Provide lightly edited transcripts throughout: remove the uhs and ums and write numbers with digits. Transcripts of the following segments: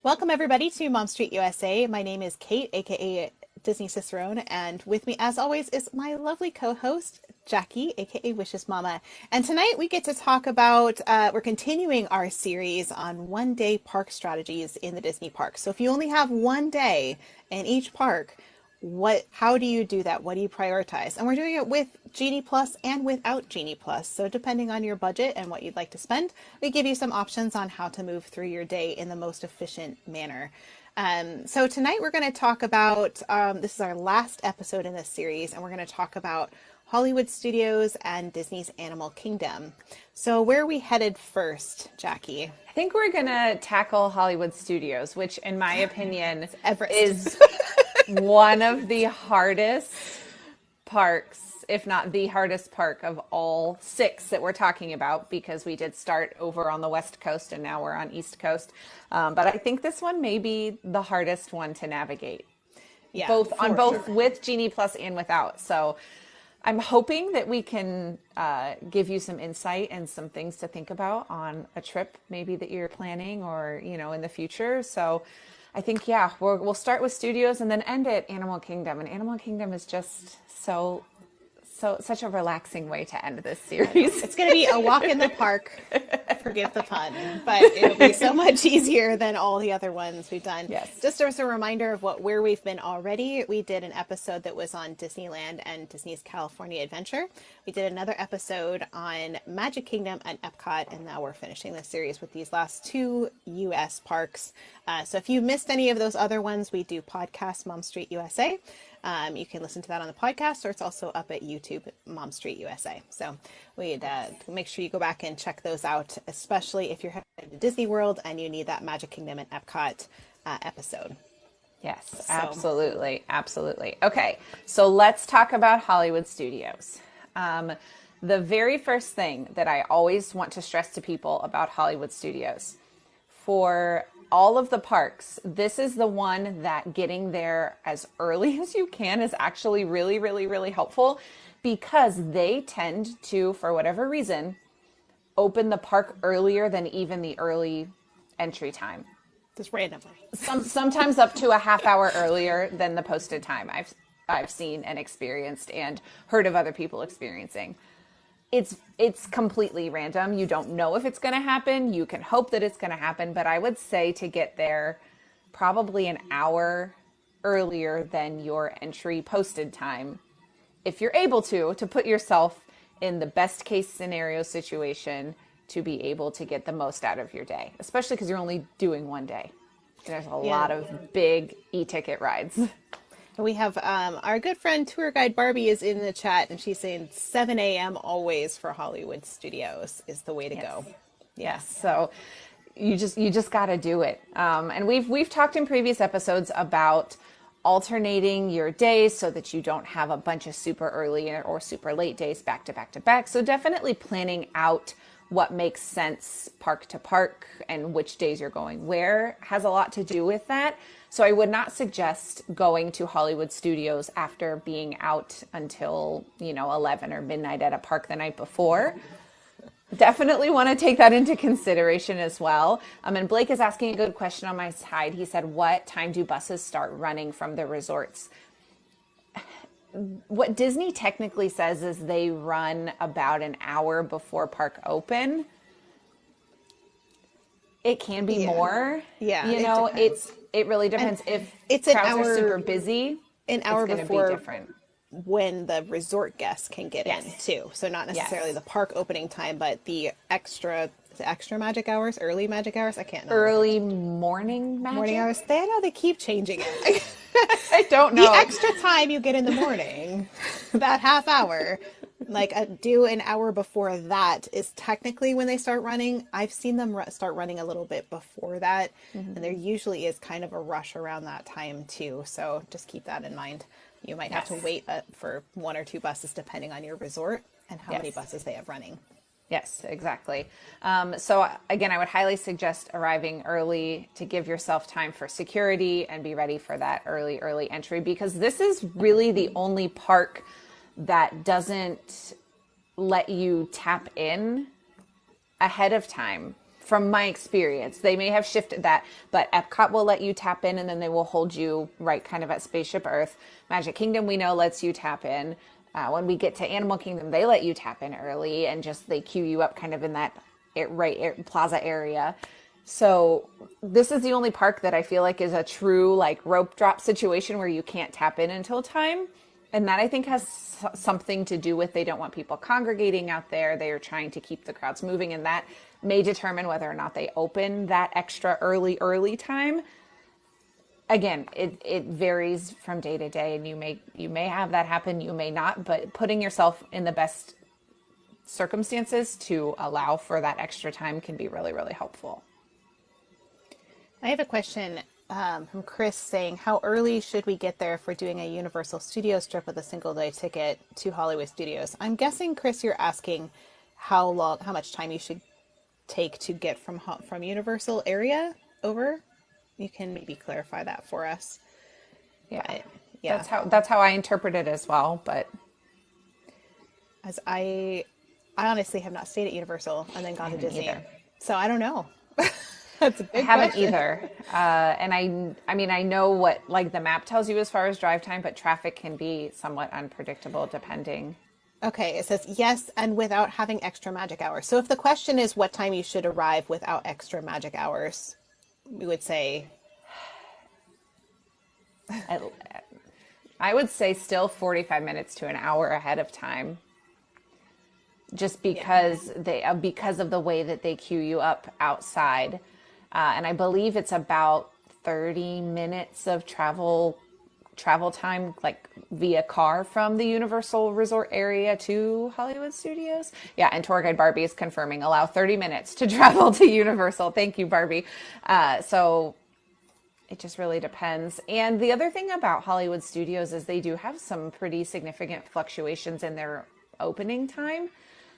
Welcome everybody to Mom Street USA. My name is Kate, aka Disney Cicerone, and with me as always is my lovely co-host Jackie, aka Wishes Mama. And tonight we get to talk about, we're continuing our series on one-day park strategies in the Disney parks. So if you only have one day in each park, how do you do that? What do you prioritize? And we're doing it with Genie Plus and without Genie Plus. So depending on your budget and what you'd like to spend, we give you some options on how to move through your day in the most efficient manner. So tonight we're going to talk about, this is our last episode in this series, and we're going to talk about Hollywood Studios and Disney's Animal Kingdom. So where are we headed first, Jackie? I think we're going to tackle Hollywood Studios, which in my opinion is one of the hardest parks, if not the hardest park of all six that we're talking about, because we did start over on the West Coast and now we're on East Coast. But I think this one may be the hardest one to navigate. Yeah, both sure. with Genie Plus and without. So I'm hoping that we can give you some insight and some things to think about on a trip maybe that you're planning or, in the future. So I think, we'll start with studios and then end at Animal Kingdom. And Animal Kingdom is just such a relaxing way to end this series. It's going to be a walk in the park, forgive the pun, but it'll be so much easier than all the other ones we've done. Yes. Just as a reminder of where we've been already, we did an episode that was on Disneyland and Disney's California Adventure. We did another episode on Magic Kingdom and Epcot, and now we're finishing the series with these last two U.S. parks. So if you missed any of those other ones, we do podcast Mom Street USA. You can listen to that on the podcast, or it's also up at YouTube, Mom Street USA. So we'd make sure you go back and check those out, especially if you're headed to Disney World and you need that Magic Kingdom and Epcot episode. Yes, absolutely. Absolutely. Okay, so let's talk about Hollywood Studios. The very first thing that I always want to stress to people about Hollywood Studios, for all of the parks, this is the one that getting there as early as you can is actually really, really, really helpful, because they tend to, for whatever reason, open the park earlier than even the early entry time. Just randomly. Sometimes up to a half hour earlier than the posted time I've seen and experienced and heard of other people experiencing. It's completely random. You don't know if it's going to happen. You can hope that it's going to happen, but I would say to get there probably an hour earlier than your entry posted time, if you're able to put yourself in the best case scenario situation to be able to get the most out of your day, especially because you're only doing one day. There's a lot of big e-ticket rides. We have our good friend tour guide Barbie is in the chat, and she's saying 7 a.m. always for Hollywood Studios is the way to go. Yes. So you just got to do it. And we've talked in previous episodes about alternating your days so that you don't have a bunch of super early or super late days back to back to back. So definitely planning out what makes sense park to park and which days you're going where has a lot to do with that. So I would not suggest going to Hollywood Studios after being out until, 11 or midnight at a park the night before. Definitely want to take that into consideration as well. And Blake is asking a good question on my side. He said, what time do buses start running from the resorts? What Disney technically says is they run about an hour before park open. It can be more. Yeah, it really depends. And if it's crowds an hour, are super busy, an hour it's before be different. When the resort guests can get in too. So not necessarily Yes. the park opening time, but the extra magic hours, early magic hours. I can't know. Early morning magic? Morning hours. I know they keep changing it. I don't know. The extra time you get in the morning, that half hour, do an hour before that is technically when they start running. I've seen them start running a little bit before that, and there usually is kind of a rush around that time too. So just keep that in mind. You might have to wait for one or two buses depending on your resort and how many buses they have running. Yes, exactly. So again, I would highly suggest arriving early to give yourself time for security and be ready for that early entry, because this is really the only park that doesn't let you tap in ahead of time from my experience. They may have shifted that, but Epcot will let you tap in and then they will hold you right kind of at Spaceship Earth. Magic Kingdom, we know, lets you tap in. When we get to Animal Kingdom, they let you tap in early and just they queue you up kind of in that plaza area. So this is the only park that I feel like is a true like rope drop situation where you can't tap in until time. And that I think has something to do with they don't want people congregating out there. They are trying to keep the crowds moving, and that may determine whether or not they open that extra early time. Again, it varies from day to day, and you may have that happen, you may not, but putting yourself in the best circumstances to allow for that extra time can be really, really helpful. I have a question from Chris saying, how early should we get there for doing a Universal Studios trip with a single day ticket to Hollywood Studios? I'm guessing, Chris, you're asking how much time you should take to get from Universal area over. You can maybe clarify that for us. Yeah, but, yeah. That's how I interpret it as well. But as I honestly have not stayed at Universal and then gone to Disney, either. So I don't know. That's a big I haven't question. either. And I mean, I know what like the map tells you as far as drive time, but traffic can be somewhat unpredictable depending. Okay, it says yes, and without having extra magic hours. So if the question is what time you should arrive without extra magic hours, we would say I would say still 45 minutes to an hour ahead of time. Just because because of the way that they queue you up outside. And I believe it's about 30 minutes of travel time, like via car from the Universal Resort area to Hollywood Studios. Yeah, and tour guide Barbie is confirming allow 30 minutes to travel to Universal. Thank you, Barbie. So it just really depends. And the other thing about Hollywood Studios is they do have some pretty significant fluctuations in their opening time.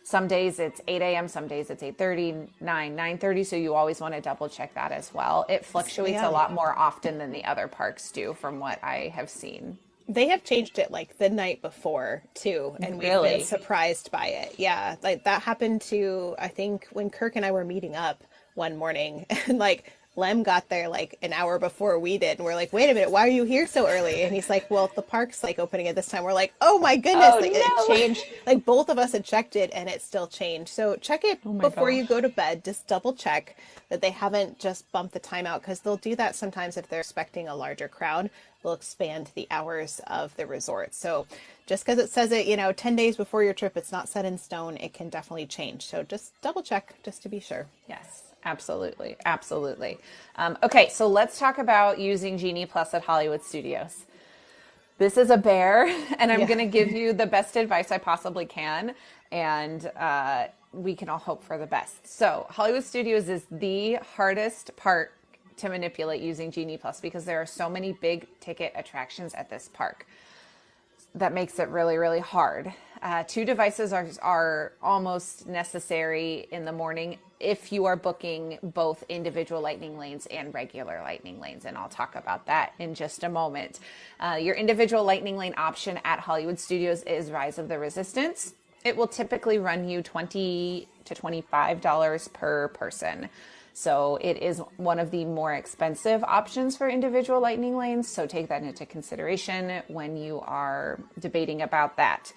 Some days it's 8 a.m., some days it's 8:30, 9:30. So you always want to double check that as well. It fluctuates a lot more often than the other parks do from what I have seen. They have changed it like the night before too, and we've been surprised by it. Yeah, like that happened to, I think, when Kirk and I were meeting up one morning, and like Lem got there like an hour before we did, and we're like, wait a minute, why are you here so early? And he's like, well, the park's like opening at this time. We're like, oh my goodness, like, it changed. Like both of us had checked it and it still changed. So check it before you go to bed. Just double check that they haven't just bumped the time out, because they'll do that sometimes if they're expecting a larger crowd. They'll expand the hours of the resort. So just because it says it, 10 days before your trip, it's not set in stone. It can definitely change. So just double check just to be sure. Yes. Absolutely. Absolutely. Okay, so let's talk about using Genie Plus at Hollywood Studios. This is a bear, and I'm going to give you the best advice I possibly can, and we can all hope for the best. So Hollywood Studios is the hardest park to manipulate using Genie Plus because there are so many big ticket attractions at this park. That makes it really, really hard. 2 devices are almost necessary in the morning if you are booking both individual lightning lanes and regular lightning lanes. And I'll talk about that in just a moment. Your individual lightning lane option at Hollywood Studios is Rise of the Resistance. It will typically run you $20 to $25 per person. So it is one of the more expensive options for individual lightning lanes. So take that into consideration when you are debating about that.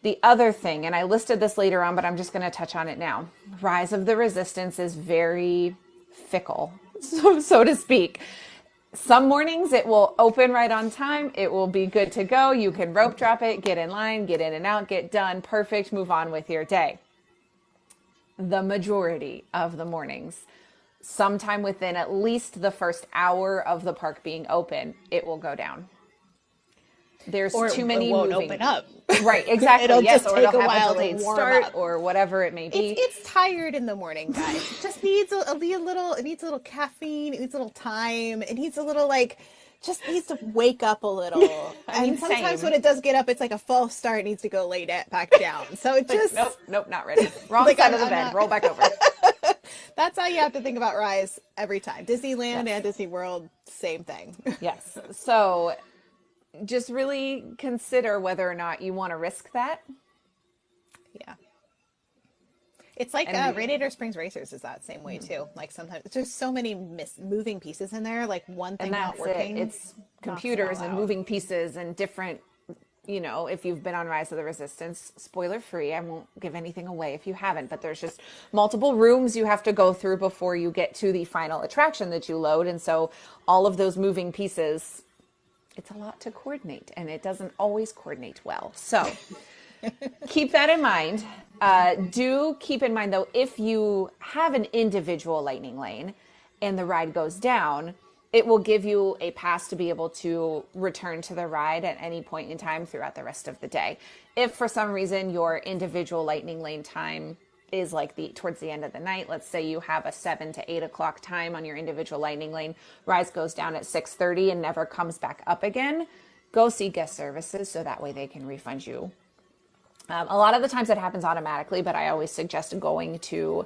The other thing, and I listed this later on, but I'm just going to touch on it now. Rise of the Resistance is very fickle, so to speak. Some mornings it will open right on time. It will be good to go. You can rope drop it, get in line, get in and out, get done. Perfect. Move on with your day. The majority of the mornings, sometime within at least the first hour of the park being open, it will go down. There's too many won't moving. Open up. Right, exactly. It'll yes, just or take it'll a have while a delayed to warm start up. or whatever it may be. It's tired in the morning, guys. It just needs a little. It needs a little caffeine. It needs a little time. It needs a little just needs to wake up a little. And sometimes when it does get up, it's like a false start. It needs to go lay back down. So it just nope, not ready. Wrong side of the bed. Roll back over. That's how you have to think about Rise every time. Disneyland and Disney World, same thing. Yes. So just really consider whether or not you want to risk that. Yeah. It's like And Radiator Springs Racers is that same way too. Like sometimes there's so many moving pieces in there. Like one thing not that's it. working It's knocks it all computers and out. moving pieces and different, if you've been on Rise of the Resistance, spoiler free, I won't give anything away if you haven't, but there's just multiple rooms you have to go through before you get to the final attraction that you load. And so all of those moving pieces, it's a lot to coordinate, and it doesn't always coordinate well. So keep that in mind. Do keep in mind, though, if you have an individual lightning lane and the ride goes down, it will give you a pass to be able to return to the ride at any point in time throughout the rest of the day. If for some reason your individual lightning lane time is like towards the end of the night, let's say you have a 7 to 8 o'clock time on your individual lightning lane, rise goes down at 6:30 and never comes back up again, go see guest services so that way they can refund you. A lot of the times it happens automatically, but I always suggest going to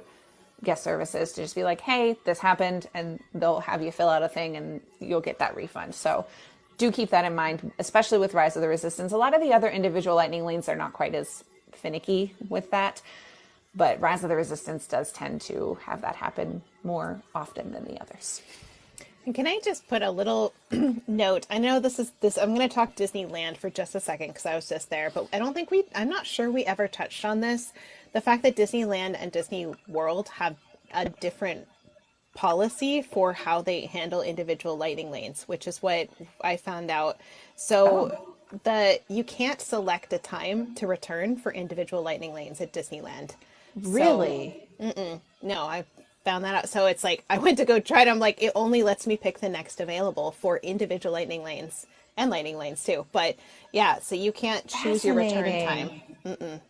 guest services to just be like, hey, this happened, and they'll have you fill out a thing and you'll get that refund. So do keep that in mind, especially with Rise of the Resistance. A lot of the other individual lightning lanes are not quite as finicky with that, but Rise of the Resistance does tend to have that happen more often than the others. And can I just put a little note? I know I'm going to talk Disneyland for just a second because I was just there, but I'm not sure we ever touched on this. The fact that Disneyland and Disney World have a different policy for how they handle individual lightning lanes, which is what I found out. So you can't select a time to return for individual lightning lanes at Disneyland. Really? So, no, I found that out. So it's like, I went to go try it. I'm like, it only lets me pick the next available for individual lightning lanes and lightning lanes too. But yeah, so you can't choose your return time.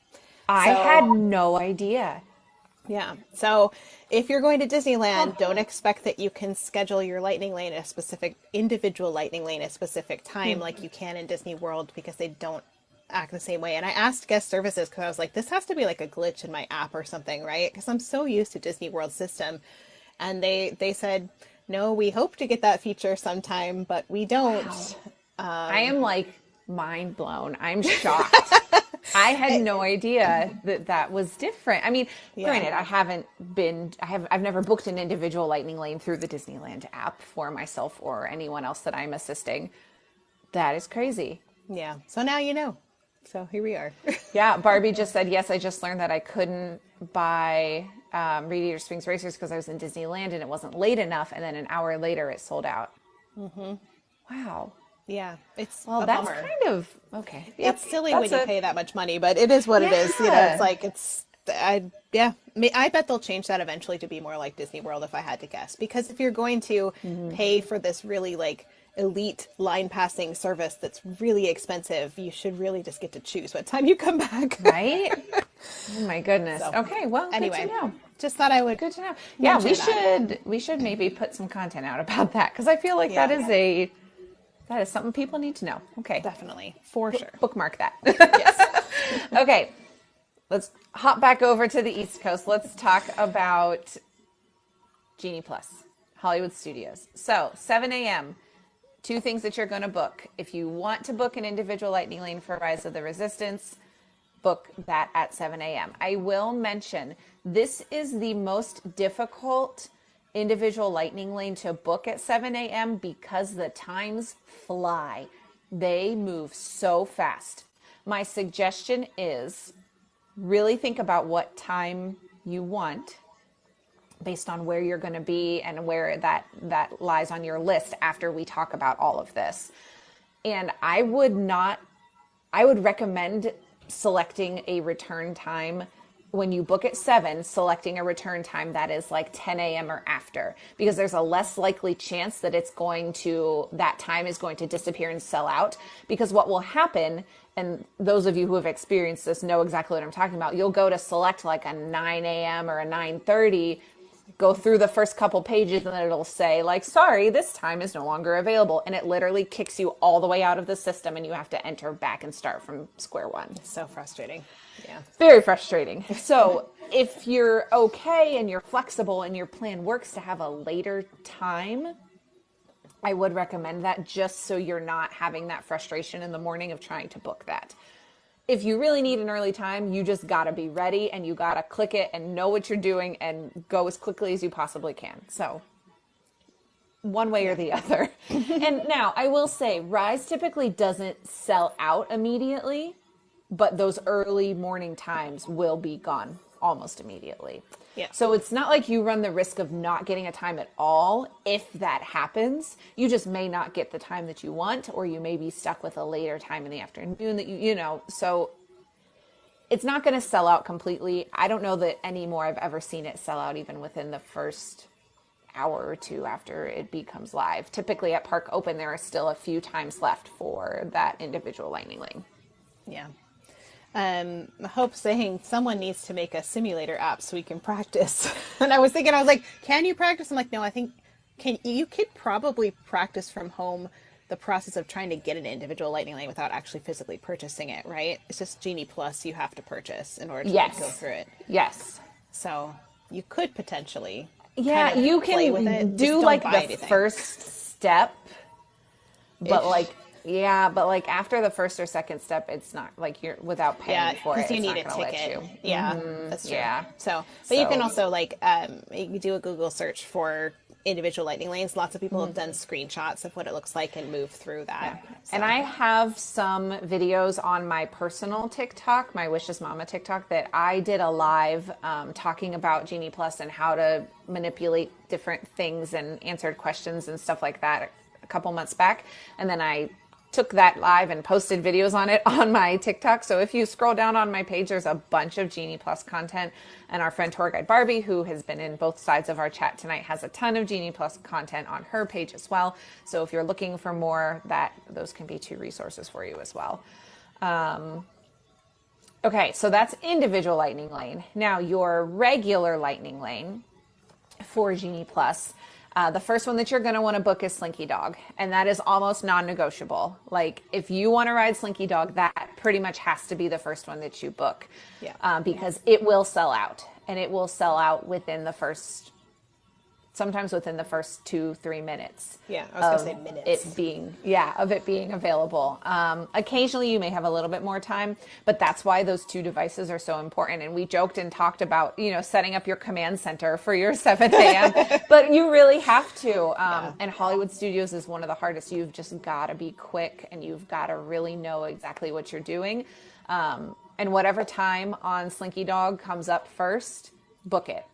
I had no idea. Yeah. So if you're going to Disneyland, don't expect that you can schedule your lightning lane at a specific individual lightning lane at a specific time like you can in Disney World, because they don't act the same way. And I asked guest services because I was like, this has to be like a glitch in my app or something, right? Because I'm so used to Disney World system. And they said, no, we hope to get that feature sometime, but we don't. Wow. I am like mind blown. I'm shocked. I had no idea that was different. I mean, granted, I've never booked an individual lightning lane through the Disneyland app for myself or anyone else that I'm assisting. That is crazy. Yeah. So now you know. So here we are. Yeah. Barbie just said, yes, I just learned that I couldn't buy Radiator Springs Racers because I was in Disneyland and it wasn't late enough. And then an hour later it sold out. Mm-hmm. Wow. Yeah, it's that's bummer. Kind of okay. It's silly when you pay that much money, but it is what it is. You know, it's like I bet they'll change that eventually to be more like Disney World if I had to guess. Because if you're going to pay for this really like elite line passing service that's really expensive, you should really just get to choose what time you come back. Right? Oh my goodness. So, okay. Well, anyway, good to know. Just thought I would. Good to know. Yeah, we should maybe put some content out about that because I feel like that is something people need to know. Okay. Definitely. For sure. Bookmark that. Yes. Okay. Let's hop back over to the East Coast. Let's talk about Genie Plus, Hollywood Studios. So 7 a.m., 2 things that you're going to book. If you want to book an individual lightning lane for Rise of the Resistance, book that at 7 a.m. I will mention this is the most difficult individual lightning lane to book at 7 a.m. because the times fly. They move so fast. My suggestion is really think about what time you want based on where you're going to be and where that lies on your list after we talk about all of this. And I would recommend selecting a return time when you book at 7, selecting a return time that is like 10 a.m. or after, because there's a less likely chance that that time is going to disappear and sell out. Because what will happen, and those of you who have experienced this know exactly what I'm talking about, you'll go to select like a 9 a.m. or a 9:30, go through the first couple pages, and then it'll say like, sorry, this time is no longer available. And it literally kicks you all the way out of the system and you have to enter back and start from square one. It's so frustrating. Yeah. Very frustrating. So if you're okay and you're flexible and your plan works to have a later time, I would recommend that just so you're not having that frustration in the morning of trying to book that. if you really need an early time, you just got to be ready and you got to click it and know what you're doing and go as quickly as you possibly can. So one way or the other. And now I will say Rise typically doesn't sell out immediately, but those early morning times will be gone almost immediately. Yeah. So it's not like you run the risk of not getting a time at all. If that happens, you just may not get the time that you want, or you may be stuck with a later time in the afternoon that you know, so it's not going to sell out completely. I don't know that anymore I've ever seen it sell out even within the first hour or two after it becomes live. Typically at Park Open, there are still a few times left for that individual lightning lane. Yeah. Hope saying someone needs to make a simulator app so we can practice. And I was like, can you practice? I'm like, no, I think you could probably practice from home the process of trying to get an individual lightning lane without actually physically purchasing it, right? It's just Genie Plus you have to purchase in order to like, go through it. Yes. So you could potentially kind of you can do like the first step, but like after the first or second step, it's not like you're without paying for it. Because you need a ticket. Yeah, that's true. Yeah. So you can also like you do a Google search for individual lightning lanes. Lots of people have done screenshots of what it looks like and move through that. Yeah. So. And I have some videos on my personal TikTok, my Wishes Mama TikTok, that I did a live talking about Genie Plus and how to manipulate different things and answered questions and stuff like that a couple months back. And then I took that live and posted videos on it on my TikTok. So if you scroll down on my page, there's a bunch of Genie Plus content. And our friend Tour Guide Barbie, who has been in both sides of our chat tonight, has a ton of Genie Plus content on her page as well. So if you're looking for more, those can be 2 resources for you as well. Okay, so that's individual lightning lane. Now your regular lightning lane for Genie Plus, the first one that you're going to want to book is Slinky Dog, and that is almost non-negotiable. Like if you want to ride Slinky Dog, that pretty much has to be the first one that you book, because it will sell out, and it will sell out sometimes within the first 2-3 minutes. Yeah, I was going to say minutes. Of it being available. Occasionally you may have a little bit more time, but that's why those 2 devices are so important. And we joked and talked about, setting up your command center for your 7 a.m., but you really have to. And Hollywood Studios is one of the hardest. You've just got to be quick and you've got to really know exactly what you're doing. And whatever time on Slinky Dog comes up first, book it.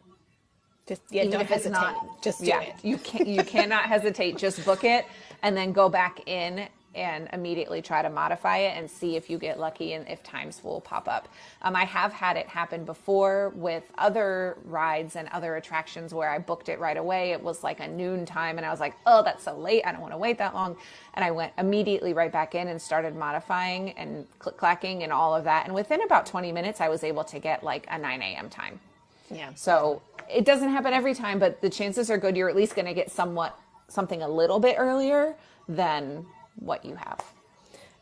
Don't hesitate. Just do it. You cannot hesitate. Just book it and then go back in and immediately try to modify it and see if you get lucky and if times will pop up. I have had it happen before with other rides and other attractions where I booked it right away. It was like a noon time and I was like, oh, that's so late. I don't want to wait that long. And I went immediately right back in and started modifying and click-clacking and all of that. And within about 20 minutes, I was able to get like a 9 a.m. time. Yeah. So it doesn't happen every time, but the chances are good you're at least going to get something a little bit earlier than what you have.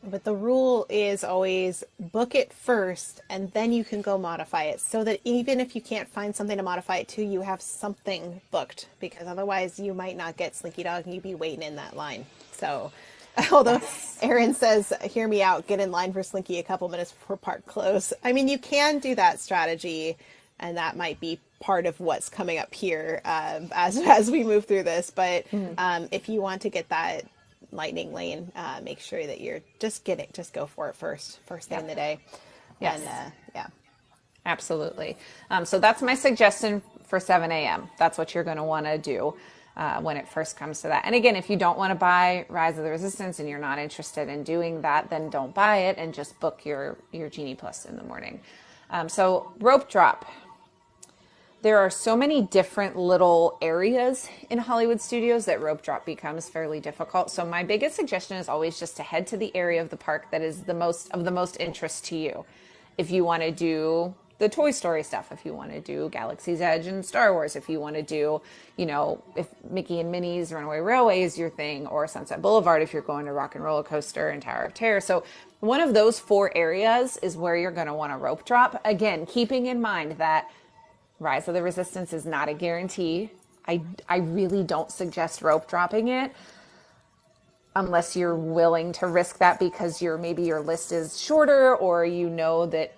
But the rule is always book it first and then you can go modify it, so that even if you can't find something to modify it to, you have something booked, because otherwise you might not get Slinky Dog and you'd be waiting in that line. So although Erin says, hear me out, get in line for Slinky a couple minutes before park close. I mean, you can do that strategy, and that might be part of what's coming up here as we move through this. But if you want to get that lightning lane, make sure that you're just go for it first thing in the day. Yes. And absolutely. So that's my suggestion for 7 a.m. That's what you're going to want to do when it first comes to that. And again, if you don't want to buy Rise of the Resistance and you're not interested in doing that, then don't buy it and just book your Genie Plus in the morning. So rope drop. There are so many different little areas in Hollywood Studios that rope drop becomes fairly difficult. So my biggest suggestion is always just to head to the area of the park that is the most interest to you. If you want to do the Toy Story stuff, if you want to do Galaxy's Edge and Star Wars, if you want to do, if Mickey and Minnie's Runaway Railway is your thing, or Sunset Boulevard if you're going to Rock and Roller Coaster and Tower of Terror. So one of those 4 areas is where you're going to want to rope drop. Again, keeping in mind that Rise of the Resistance is not a guarantee. I really don't suggest rope dropping it unless you're willing to risk that because maybe your list is shorter, or you know that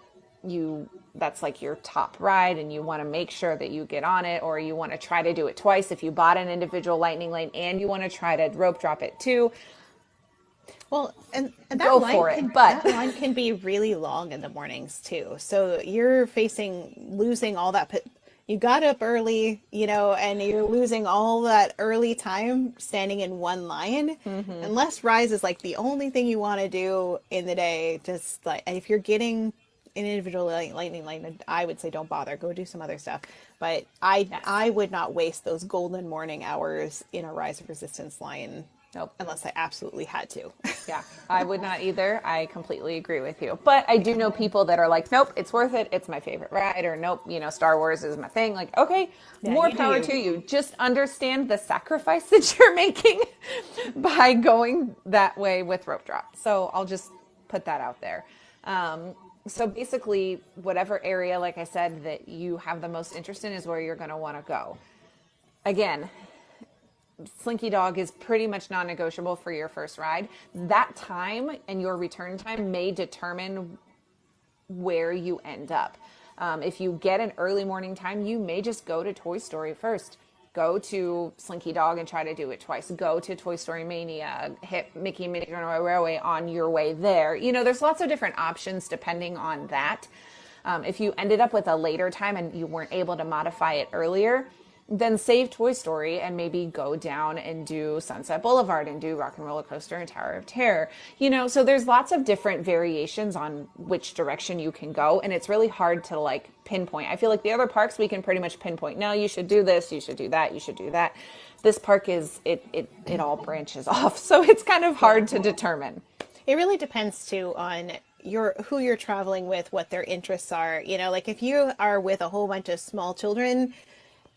that's like your top ride and you want to make sure that you get on it, or you want to try to do it twice. If you bought an individual lightning lane and you want to try to rope drop it too, Well, and go for it. But that line can be really long in the mornings too. So you're facing losing all that. You got up early, and you're losing all that early time standing in one line. Unless Rise is like the only thing you want to do in the day, just like, and if you're getting an individual lightning lane, I would say don't bother. Go do some other stuff. But I would not waste those golden morning hours in a Rise of Resistance line. Nope. Unless I absolutely had to. Yeah, I would not either. I completely agree with you. But I do know people that are like, nope, it's worth it. It's my favorite ride. Or nope, Star Wars is my thing. Like, okay, more power to you. Just understand the sacrifice that you're making by going that way with rope drop. So I'll just put that out there. So basically, whatever area, like I said, that you have the most interest in is where you're going to want to go. Again, Slinky Dog is pretty much non-negotiable for your first ride. That time and your return time may determine where you end up. If you get an early morning time, you may just go to Toy Story first. Go to Slinky Dog and try to do it twice. Go to Toy Story Mania, hit Mickey and Minnie's Runaway Railway on your way there. There's lots of different options depending on that. If you ended up with a later time and you weren't able to modify it earlier, then save Toy Story and maybe go down and do Sunset Boulevard and do Rock and Roller Coaster and Tower of Terror. So there's lots of different variations on which direction you can go. And it's really hard to like pinpoint. I feel like the other parks, we can pretty much pinpoint. No, you should do this. You should do that. You should do that. This park it all branches off. So it's kind of hard to determine. It really depends too on who you're traveling with, what their interests are. Like if you are with a whole bunch of small children,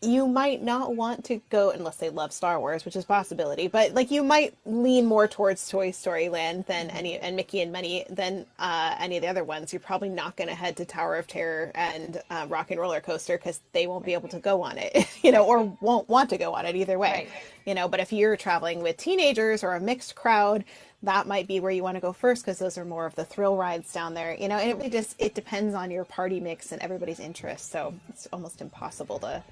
you might not want to go unless they love Star Wars, which is a possibility. But like you might lean more towards Toy Story Land than and Mickey and Minnie than any of the other ones. You're probably not going to head to Tower of Terror and Rock and Roller Coaster because they won't be able to go on it, or won't want to go on it either way. Right. But if you're traveling with teenagers or a mixed crowd, that might be where you want to go first because those are more of the thrill rides down there, and it really it depends on your party mix and everybody's interests. So it's almost impossible to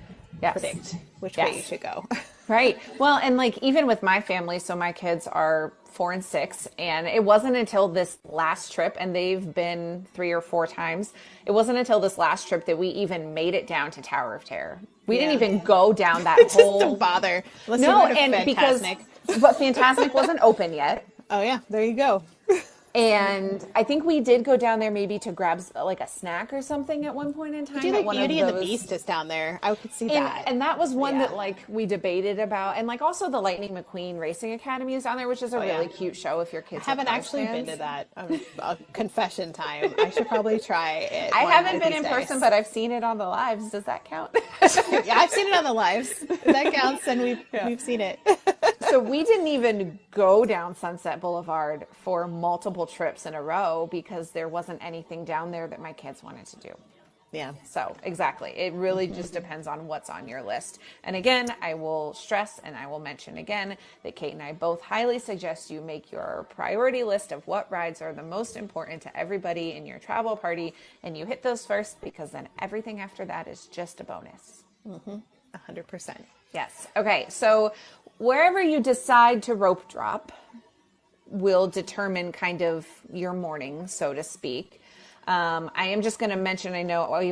predict which way you should go. Right. Well, and like even with my family, so my kids are 4 and 6, and it wasn't until this last trip, and they've been 3 or 4 times, it wasn't until this last trip that we even made it down to Tower of Terror. We didn't even go down that whole... Just don't bother. No, and but Fantasmic wasn't open yet. Oh yeah, there you go. And I think we did go down there maybe to grab like a snack or something at one point in time. Beauty and the Beast is down there. I could see that. And that was one that like we debated about. And like also the Lightning McQueen Racing Academy is down there, which is a really cute show if your kids I haven't actually been to that. A confession time. I should probably try it. I haven't been in person, but I've seen it on the lives. Does that count? Yeah, I've seen it on the lives. That counts, and we've seen it. So we didn't even go down Sunset Boulevard for multiple trips in a row because there wasn't anything down there that my kids wanted to do. Yeah. So exactly. It really just depends on what's on your list. And again, I will stress and I will mention again that Kate and I both highly suggest you make your priority list of what rides are the most important to everybody in your travel party, and you hit those first because then everything after that is just a bonus. 100%. Yes. Okay. So wherever you decide to rope drop will determine kind of your morning, so to speak. I am just going to mention, I know we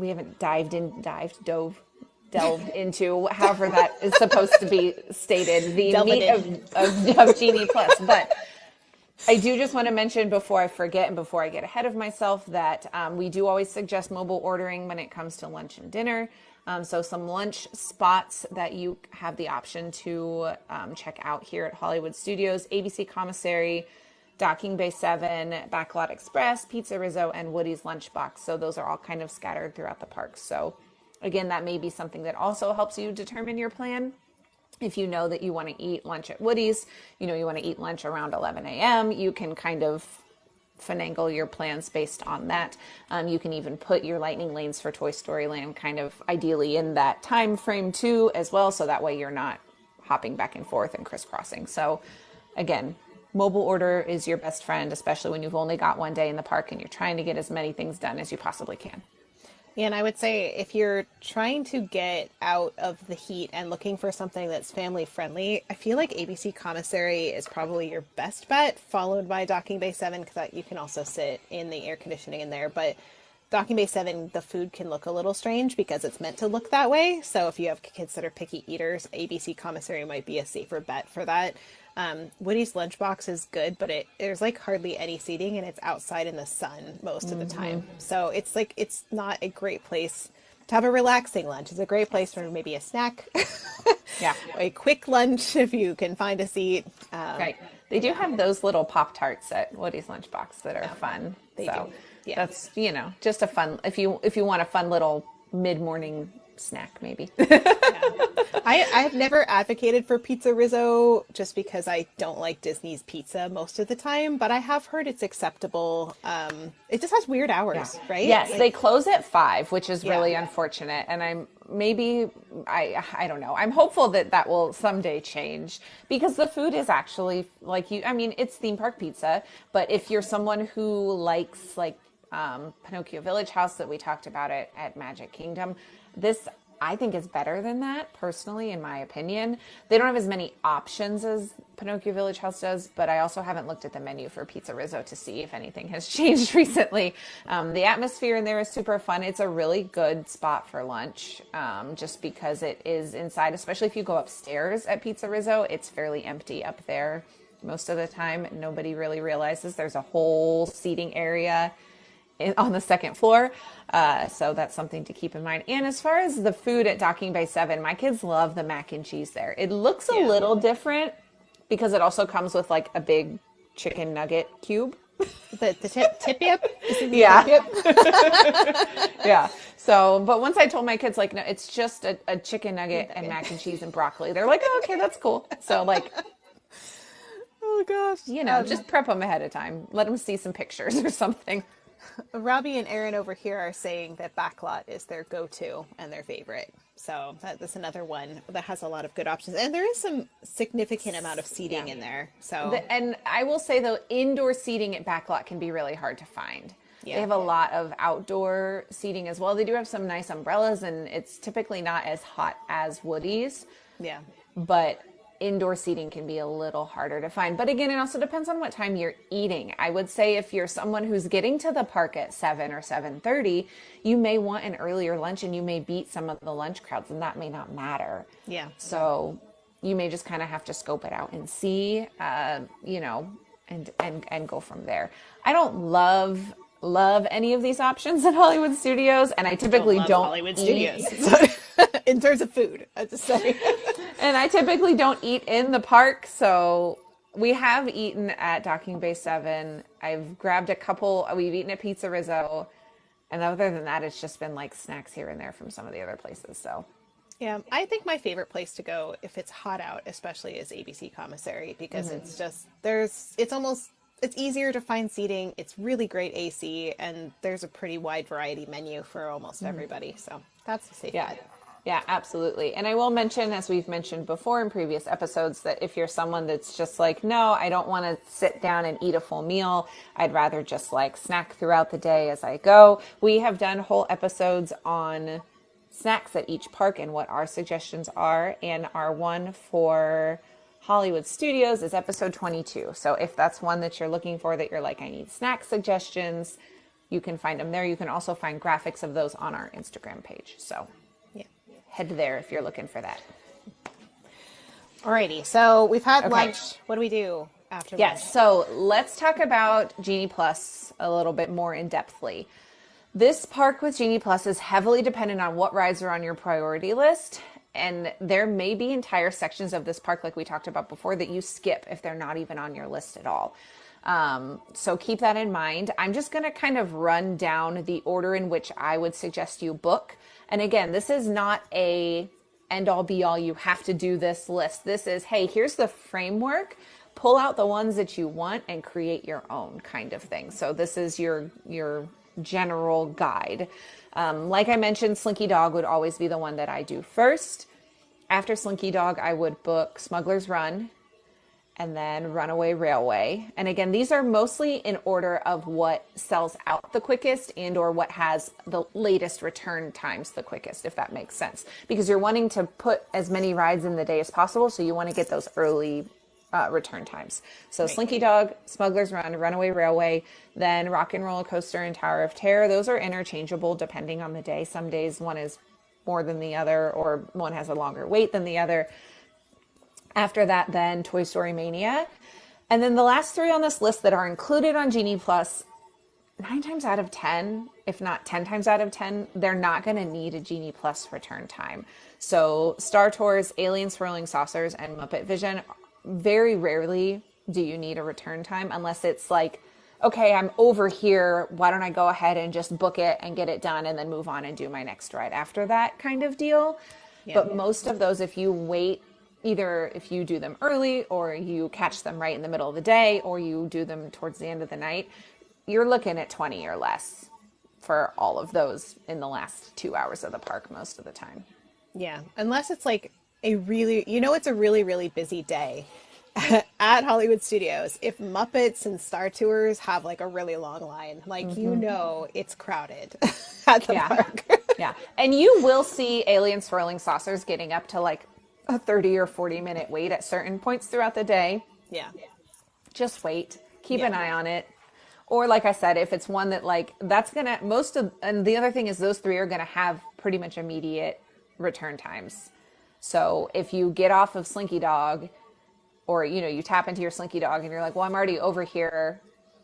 haven't delved into however that is supposed to be stated, the meat of Genie Plus. But I do just want to mention before I forget and before I get ahead of myself that we do always suggest mobile ordering when it comes to lunch and dinner. So some lunch spots that you have the option to check out here at Hollywood Studios: ABC Commissary, Docking Bay 7, Backlot Express, Pizza Rizzo, and Woody's Lunchbox. So those are all kind of scattered throughout the park. So again, that may be something that also helps you determine your plan. If you know that you want to eat lunch at Woody's, you want to eat lunch around 11 a.m., you can kind of finagle your plans based on that. You can even put your lightning lanes for Toy Story Land kind of ideally in that time frame too as well, so that way you're not hopping back and forth and crisscrossing. So again, mobile order is your best friend, especially when you've only got one day in the park and you're trying to get as many things done as you possibly can. Yeah, and I would say if you're trying to get out of the heat and looking for something that's family friendly, I feel like ABC Commissary is probably your best bet, followed by Docking Bay 7, because you can also sit in the air conditioning in there. But Docking Bay 7, the food can look a little strange because it's meant to look that way. So if you have kids that are picky eaters, ABC Commissary might be a safer bet for that. Woody's Lunchbox is good, but there's like hardly any seating and it's outside in the sun most of the time. So it's not a great place to have a relaxing lunch. It's a great place for maybe a snack. Yeah. A quick lunch if you can find a seat. Right. They do have those little Pop-Tarts at Woody's Lunchbox that are fun. They so do. Yeah. That's, just a fun, if you want a fun little mid-morning snack, maybe. I've never advocated for pizza Rizzo just because I don't like Disney's pizza most of the time, but I have heard it's acceptable. It just has weird hours, right? Yes, they close at 5, which is really unfortunate. And I don't know. I'm hopeful that will someday change because the food is actually it's theme park pizza, but if you're someone who likes Pinocchio Village House that we talked about at Magic Kingdom, this I think is better than that, personally, in my opinion. They don't have as many options as Pinocchio Village House does, but I also haven't looked at the menu for Pizza Rizzo to see if anything has changed recently. The atmosphere in there is super fun. It's a really good spot for lunch, just because it is inside, especially if you go upstairs at Pizza Rizzo. It's fairly empty up there most of the time. Nobody really realizes there's a whole seating area on the second floor. So that's something to keep in mind. And as far as the food at Docking Bay 7, my kids love the mac and cheese there. It looks a little different because it also comes with like a big chicken nugget cube. The tip-yip? Yeah. Yeah. So, but once I told my kids, no, it's just a chicken nugget and mac and cheese and broccoli. They're like, oh, okay, that's cool. So oh gosh. Just prep them ahead of time. Let them see some pictures or something. Robbie and Aaron over here are saying that Backlot is their go-to and their favorite. So that's another one that has a lot of good options. And there is some significant amount of seating in there. So and I will say, though, indoor seating at Backlot can be really hard to find. Yeah. They have a lot of outdoor seating as well. They do have some nice umbrellas, and it's typically not as hot as Woody's. Yeah. But indoor seating can be a little harder to find. But again, it also depends on what time you're eating. I would say if you're someone who's getting to the park at 7 or 7:30, you may want an earlier lunch and you may beat some of the lunch crowds, and that may not matter. Yeah. So you may just kind of have to scope it out and see, and go from there. I don't love any of these options at Hollywood Studios, and I typically don't Hollywood Studios. In terms of food, I just say. And I typically don't eat in the park, so we have eaten at Docking Bay 7. I've grabbed a couple. We've eaten at Pizza Rizzo, and other than that, it's just been like snacks here and there from some of the other places. So, yeah, I think my favorite place to go if it's hot out, especially, is ABC Commissary because it's just it's easier to find seating. It's really great AC, and there's a pretty wide variety menu for almost everybody. So that's a safe bet. Yeah, absolutely. And I will mention, as we've mentioned before in previous episodes, that if you're someone that's just like, no, I don't want to sit down and eat a full meal, I'd rather just snack throughout the day as I go. We have done whole episodes on snacks at each park and what our suggestions are. And our one for Hollywood Studios is episode 22. So if that's one that you're looking for, that you're like, I need snack suggestions, you can find them there. You can also find graphics of those on our Instagram page. So head there if you're looking for that. Alrighty, so we've had lunch. What do we do after lunch? Yes, so let's talk about Genie Plus a little bit more in-depthly. This park with Genie Plus is heavily dependent on what rides are on your priority list, and there may be entire sections of this park, like we talked about before, that you skip if they're not even on your list at all. So keep that in mind. I'm just going to kind of run down the order in which I would suggest you book. And again, this is not a end all be all, you have to do this list. This is, hey, here's the framework, pull out the ones that you want and create your own kind of thing. So this is your general guide. Like I mentioned, Slinky Dog would always be the one that I do first. After Slinky Dog, I would book Smuggler's Run and then Runaway Railway. And again, these are mostly in order of what sells out the quickest and or what has the latest return times the quickest, if that makes sense. Because you're wanting to put as many rides in the day as possible, so you want to get those early return times. So right. Slinky Dog, Smuggler's Run, Runaway Railway, then Rock and Roller Coaster and Tower of Terror. Those are interchangeable depending on the day. Some days one is more than the other, or one has a longer wait than the other. After that, then Toy Story Mania. And then the last three on this list that are included on Genie Plus, 9 times out of 10, if not 10 times out of 10, they're not going to need a Genie Plus return time. So Star Tours, Alien Swirling Saucers, and Muppet Vision, very rarely do you need a return time unless it's like, okay, I'm over here. Why don't I go ahead and just book it and get it done and then move on and do my next ride after that kind of deal. Yeah. But most of those, if you wait, either if you do them early or you catch them right in the middle of the day or you do them towards the end of the night, you're looking at 20 or less for all of those in the last 2 hours of the park most of the time. Yeah, unless it's like a really, it's a really, really busy day at Hollywood Studios. If Muppets and Star Tours have like a really long line, like, it's crowded at the park. Yeah. And you will see Alien Swirling Saucers getting up to like a 30 or 40 minute wait at certain points throughout the day. Yeah. Just wait. Keep an eye on it. Or like I said, if it's one that like, that's going to, and the other thing is those three are going to have pretty much immediate return times. So if you get off of Slinky Dog or, you tap into your Slinky Dog and you're like, well, I'm already over here.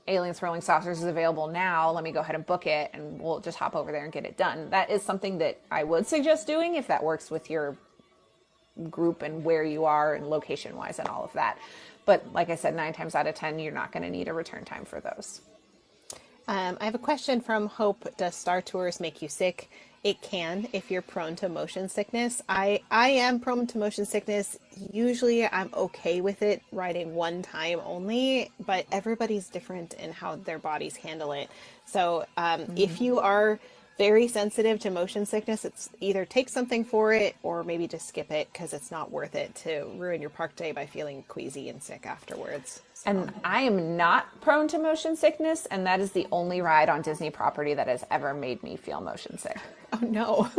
Alien Swirling Saucers is available now. Let me go ahead and book it and we'll just hop over there and get it done. That is something that I would suggest doing if that works with your group and where you are and location wise and all of that. But like I said, 9 times out of 10, you're not going to need a return time for those. I have a question from Hope. Does Star Tours make you sick? It can if you're prone to motion sickness. I am prone to motion sickness. Usually I'm okay with it riding one time only, but everybody's different in how their bodies handle it. So if you are very sensitive to motion sickness, it's either take something for it or maybe just skip it because it's not worth it to ruin your park day by feeling queasy and sick afterwards. So. And I am not prone to motion sickness, and that is the only ride on Disney property that has ever made me feel motion sick. Oh no.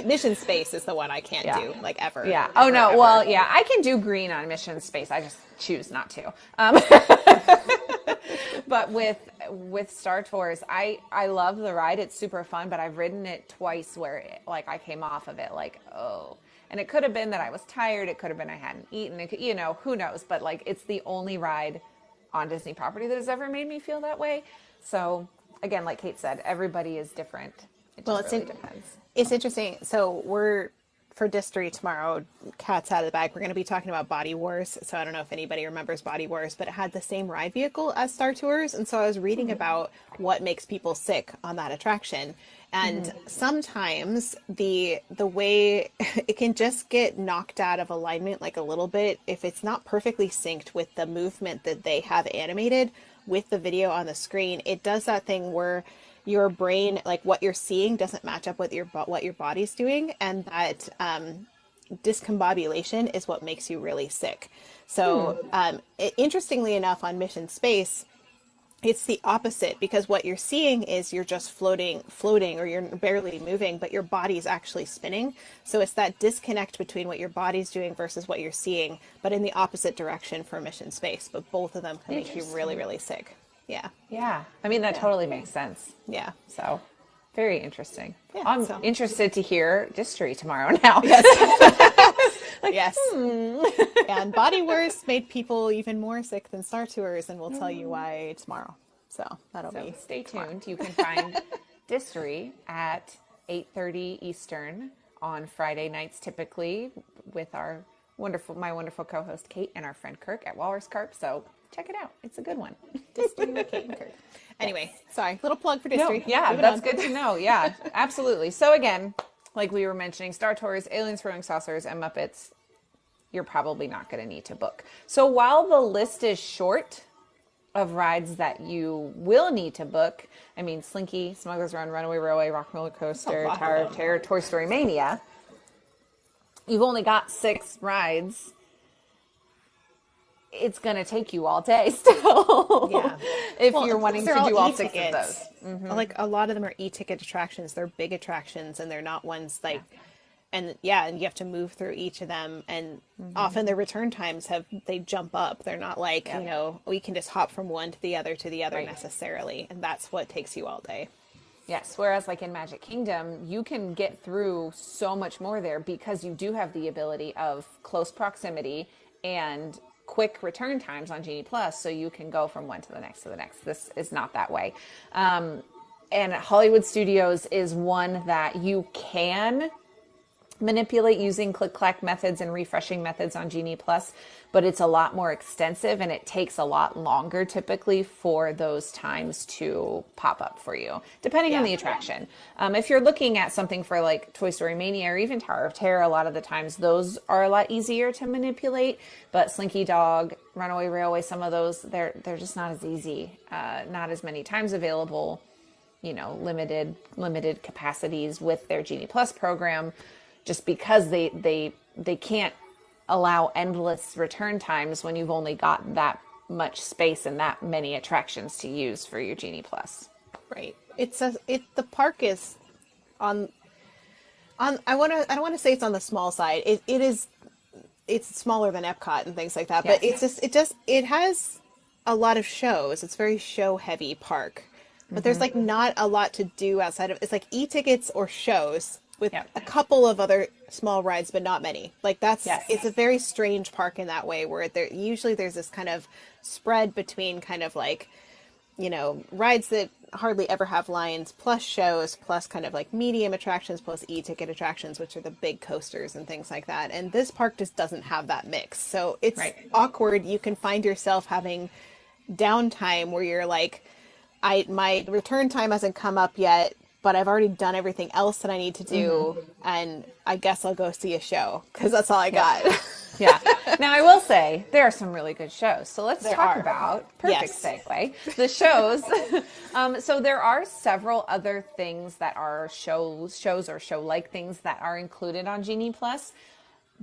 Mission Space is the one I can't do, like ever. Yeah. Oh no. Ever. Well, yeah, I can do green on Mission Space. I just choose not to. But with Star Tours, I love the ride. It's super fun, but I've ridden it twice where I came off of it like, oh. And it could have been that I was tired. It could have been I hadn't eaten. It could, who knows? But like, it's the only ride on Disney property that has ever made me feel that way. So again, like Kate said, everybody is different. It just really depends. It's interesting. So for Distery tomorrow, cat's out of the bag, we're going to be talking about Body Wars. So I don't know if anybody remembers Body Wars, but it had the same ride vehicle as Star Tours. And so I was reading about what makes people sick on that attraction. And sometimes the way it can just get knocked out of alignment like a little bit if it's not perfectly synced with the movement that they have animated with the video on the screen. It does that thing where your brain, like what you're seeing, doesn't match up with what your body's doing, and that discombobulation is what makes you really sick. So interestingly enough, on Mission Space, it's the opposite, because what you're seeing is you're just floating, or you're barely moving, but your body's actually spinning. So it's that disconnect between what your body's doing versus what you're seeing, but in the opposite direction for Mission Space. But both of them can make you really, really sick. Yeah. Yeah. I mean, that totally makes sense. Yeah. So very interesting. Yeah, I'm interested to hear Distery tomorrow now. Yes. Yes. And Body Wars made people even more sick than Star Tours, and we'll tell you why tomorrow. So that'll be stay tuned. You can find Distery at 8:30 Eastern on Friday nights, typically, with my wonderful co-host Kate and our friend Kirk at Walrus Carp. So check it out. It's a good one. Distery with Kate and Kirk. Anyway, sorry, little plug for Distery. No, yeah, that's good to know. Yeah, absolutely. So again, like we were mentioning, Star Tours, Alien Swirling Saucers, and Muppets, you're probably not going to need to book. So while the list is short of rides that you will need to book, I mean, Slinky, Smuggler's Run, Runaway Railway, Rock and Roller Coaster, Tower of Terror, Toy Story Mania, you've only got 6 rides, it's going to take you all day still. Yeah. If Well, you're and plus wanting to they're all do all 6 of e-tickets. those. Like a lot of them are e-ticket attractions. They're big attractions and they're not ones like, and yeah, and you have to move through each of them. And often their return times they jump up. They're not like, Yep. you know, we can just hop from one to the other Right. necessarily. And that's what takes you all day. Yes, whereas like in Magic Kingdom, you can get through so much more there because you do have the ability of close proximity and quick return times on Genie Plus, so you can go from one to the next to the next. This is not that way. And Hollywood Studios is one that you can manipulate using click-clack methods and refreshing methods on Genie Plus, but it's a lot more extensive and it takes a lot longer typically for those times to pop up for you, depending on the attraction. If you're looking at something for like Toy Story Mania or even Tower of Terror, a lot of the times those are a lot easier to manipulate, but Slinky Dog, Runaway Railway, some of those, they're just not as easy, not as many times available, you know, limited capacities with their Genie Plus program, just because they can't allow endless return times when you've only got that much space and that many attractions to use for your Genie Plus. Right. The park is on I don't want to say it's on the small side. It's smaller than Epcot and things like that, but it has a lot of shows. It's very show heavy park. But there's like not a lot to do outside of, it's like e-tickets or shows with a couple of other small rides, but not many. Like it's a very strange park in that way, where there's this kind of spread between kind of like, you know, rides that hardly ever have lines, plus shows, plus kind of like medium attractions, plus e-ticket attractions, which are the big coasters and things like that. And this park just doesn't have that mix. So it's awkward. You can find yourself having downtime where you're like, my return time hasn't come up yet, but I've already done everything else that I need to do, and I guess I'll go see a show because that's all I got. Yeah. Now, I will say there are some really good shows. So let's talk about, perfect segue, the shows. So there are several other things that are shows or show-like things that are included on Genie Plus.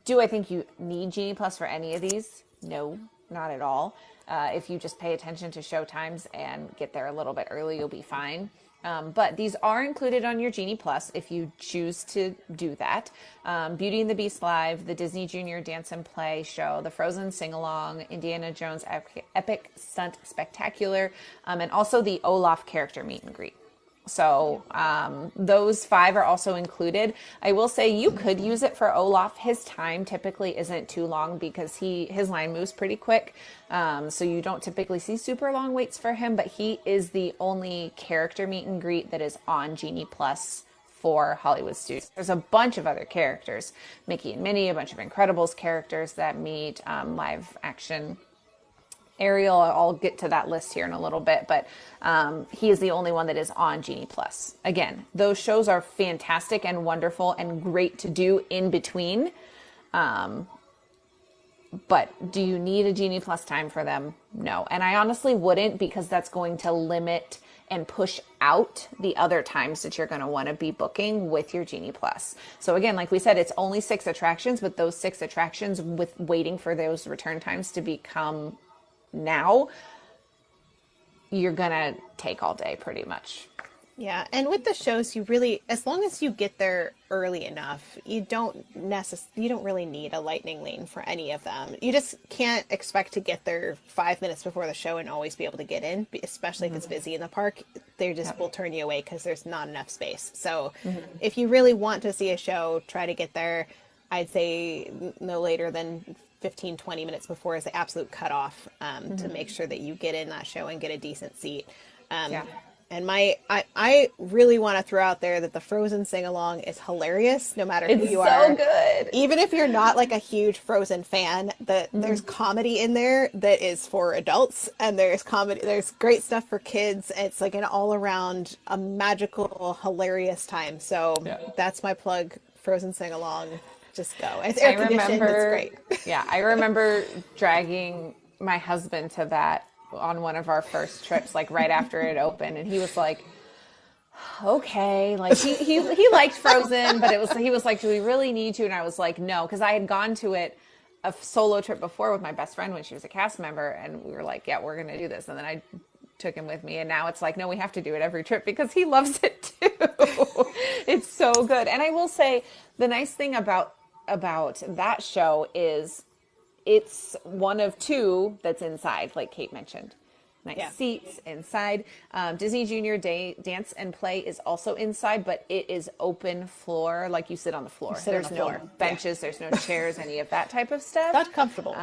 Do I think you need Genie Plus for any of these? No, not at all. If you just pay attention to show times and get there a little bit early, you'll be fine. But these are included on your Genie Plus if you choose to do that. Beauty and the Beast Live, the Disney Junior Dance and Play show, the Frozen Sing-Along, Indiana Jones Epic Stunt Spectacular, and also the Olaf character meet and greet. So those 5 are also included. I will say you could use it for Olaf. His time typically isn't too long because his line moves pretty quick. So you don't typically see super long waits for him, but he is the only character meet and greet that is on Genie Plus for Hollywood Studios. There's a bunch of other characters, Mickey and Minnie, a bunch of Incredibles characters that meet, live action Ariel. I'll get to that list here in a little bit, but he is the only one that is on Genie Plus. Again, those shows are fantastic and wonderful and great to do in between. But do you need a Genie Plus time for them? No. And I honestly wouldn't, because that's going to limit and push out the other times that you're going to want to be booking with your Genie Plus. So again, like we said, it's only 6 attractions, but those 6 attractions, with waiting for those return times to become now, you're gonna take all day pretty much. Yeah, and with the shows, you really, as long as you get there early enough, you don't really need a lightning lane for any of them. You just can't expect to get there 5 minutes before the show and always be able to get in, especially if it's busy in the park. They just will turn you away because there's not enough space. So if you really want to see a show, try to get there, I'd say no later than 15-20 minutes before is the absolute cutoff, to make sure that you get in that show and get a decent seat. And I really want to throw out there that the Frozen sing-along is hilarious, no matter who you are. It's so good. Even if you're not like a huge Frozen fan, there's comedy in there that is for adults, and there's great stuff for kids. It's like an all-around a magical, hilarious time. So that's my plug, Frozen sing-along. Just go. It's air conditioned. It's great. Yeah, I remember dragging my husband to that on one of our first trips, like right after it opened, and he was like, Okay, like he liked Frozen, but he was like, do we really need to? And I was like, no, because I had gone to it a solo trip before with my best friend when she was a cast member, and we were like, yeah, we're gonna do this. And then I took him with me, and now it's like, no, we have to do it every trip because he loves it too. It's so good. And I will say the nice thing about that show is it's one of two that's inside, like Kate mentioned. Nice Yeah. seats inside. Disney Junior Dance and Play is also inside, but it is open floor, like you sit on the floor. sit on There's the no floor. benches, there's no chairs, any of that type of stuff. Not comfortable.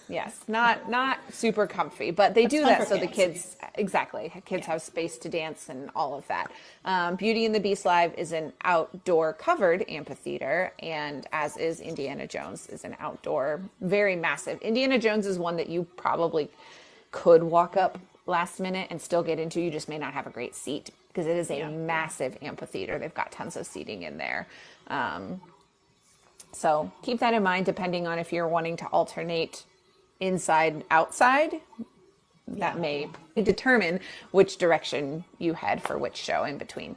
Yes, not super comfy, but they do fun that for so the kids. kids, exactly, kids have space to dance and all of that. Beauty and the Beast Live is an outdoor covered amphitheater, and as is Indiana Jones is an outdoor, very massive. Indiana Jones is one that you probably could walk up last minute and still get into. You just may not have a great seat because it is a massive amphitheater. They've got tons of seating in there. So keep that in mind, depending on if you're wanting to alternate inside, outside, that may determine which direction you head for which show in between.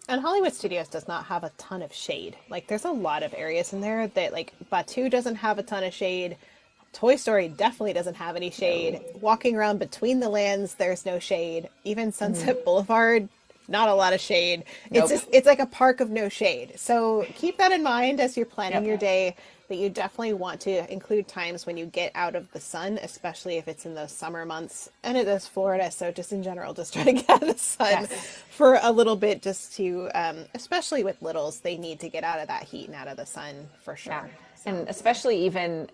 And Hollywood Studios does not have a ton of shade. Like, there's a lot of areas in there that, like, Batu doesn't have a ton of shade. Toy Story definitely doesn't have any shade. Walking around between the lands, there's no shade. Even Sunset Boulevard, not a lot of shade. It's Nope. just, it's like a park of no shade. So keep that in mind as you're planning your day, that you definitely want to include times when you get out of the sun, especially if it's in those summer months. And it is Florida, so just in general, just try to get out of the sun for a little bit, just to, especially with littles, they need to get out of that heat and out of the sun for sure. Yeah. And especially even,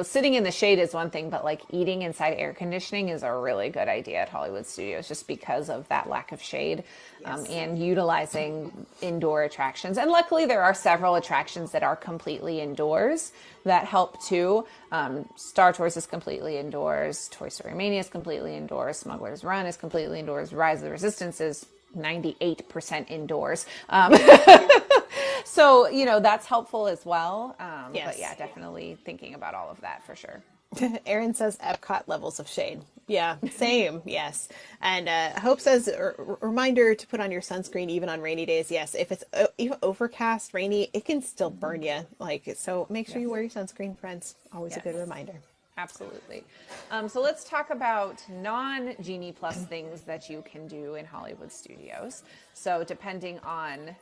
sitting in the shade is one thing, but like eating inside air conditioning is a really good idea at Hollywood Studios just because of that lack of shade, and utilizing indoor attractions. And luckily there are several attractions that are completely indoors that help too. Star Tours is completely indoors. Toy Story Mania is completely indoors. Smuggler's Run is completely indoors. Rise of the Resistance is 98% indoors. So, that's helpful as well. But yeah, definitely thinking about all of that for sure. Erin says Epcot levels of shade. Yeah, same. Yes. And Hope says, reminder to put on your sunscreen even on rainy days. Yes, if it's even overcast, rainy, it can still burn you. So make sure you wear your sunscreen, friends. Always a good reminder. Absolutely. So let's talk about non-Genie Plus things that you can do in Hollywood Studios. So depending on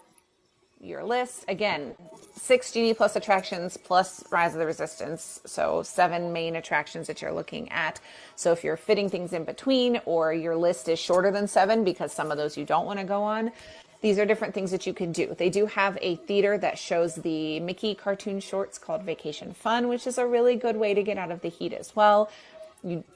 your list, again, 6 Genie Plus attractions plus Rise of the Resistance. So 7 main attractions that you're looking at. So if you're fitting things in between, or your list is shorter than 7 because some of those you don't want to go on, these are different things that you can do. They do have a theater that shows the Mickey cartoon shorts called Vacation Fun, which is a really good way to get out of the heat as well.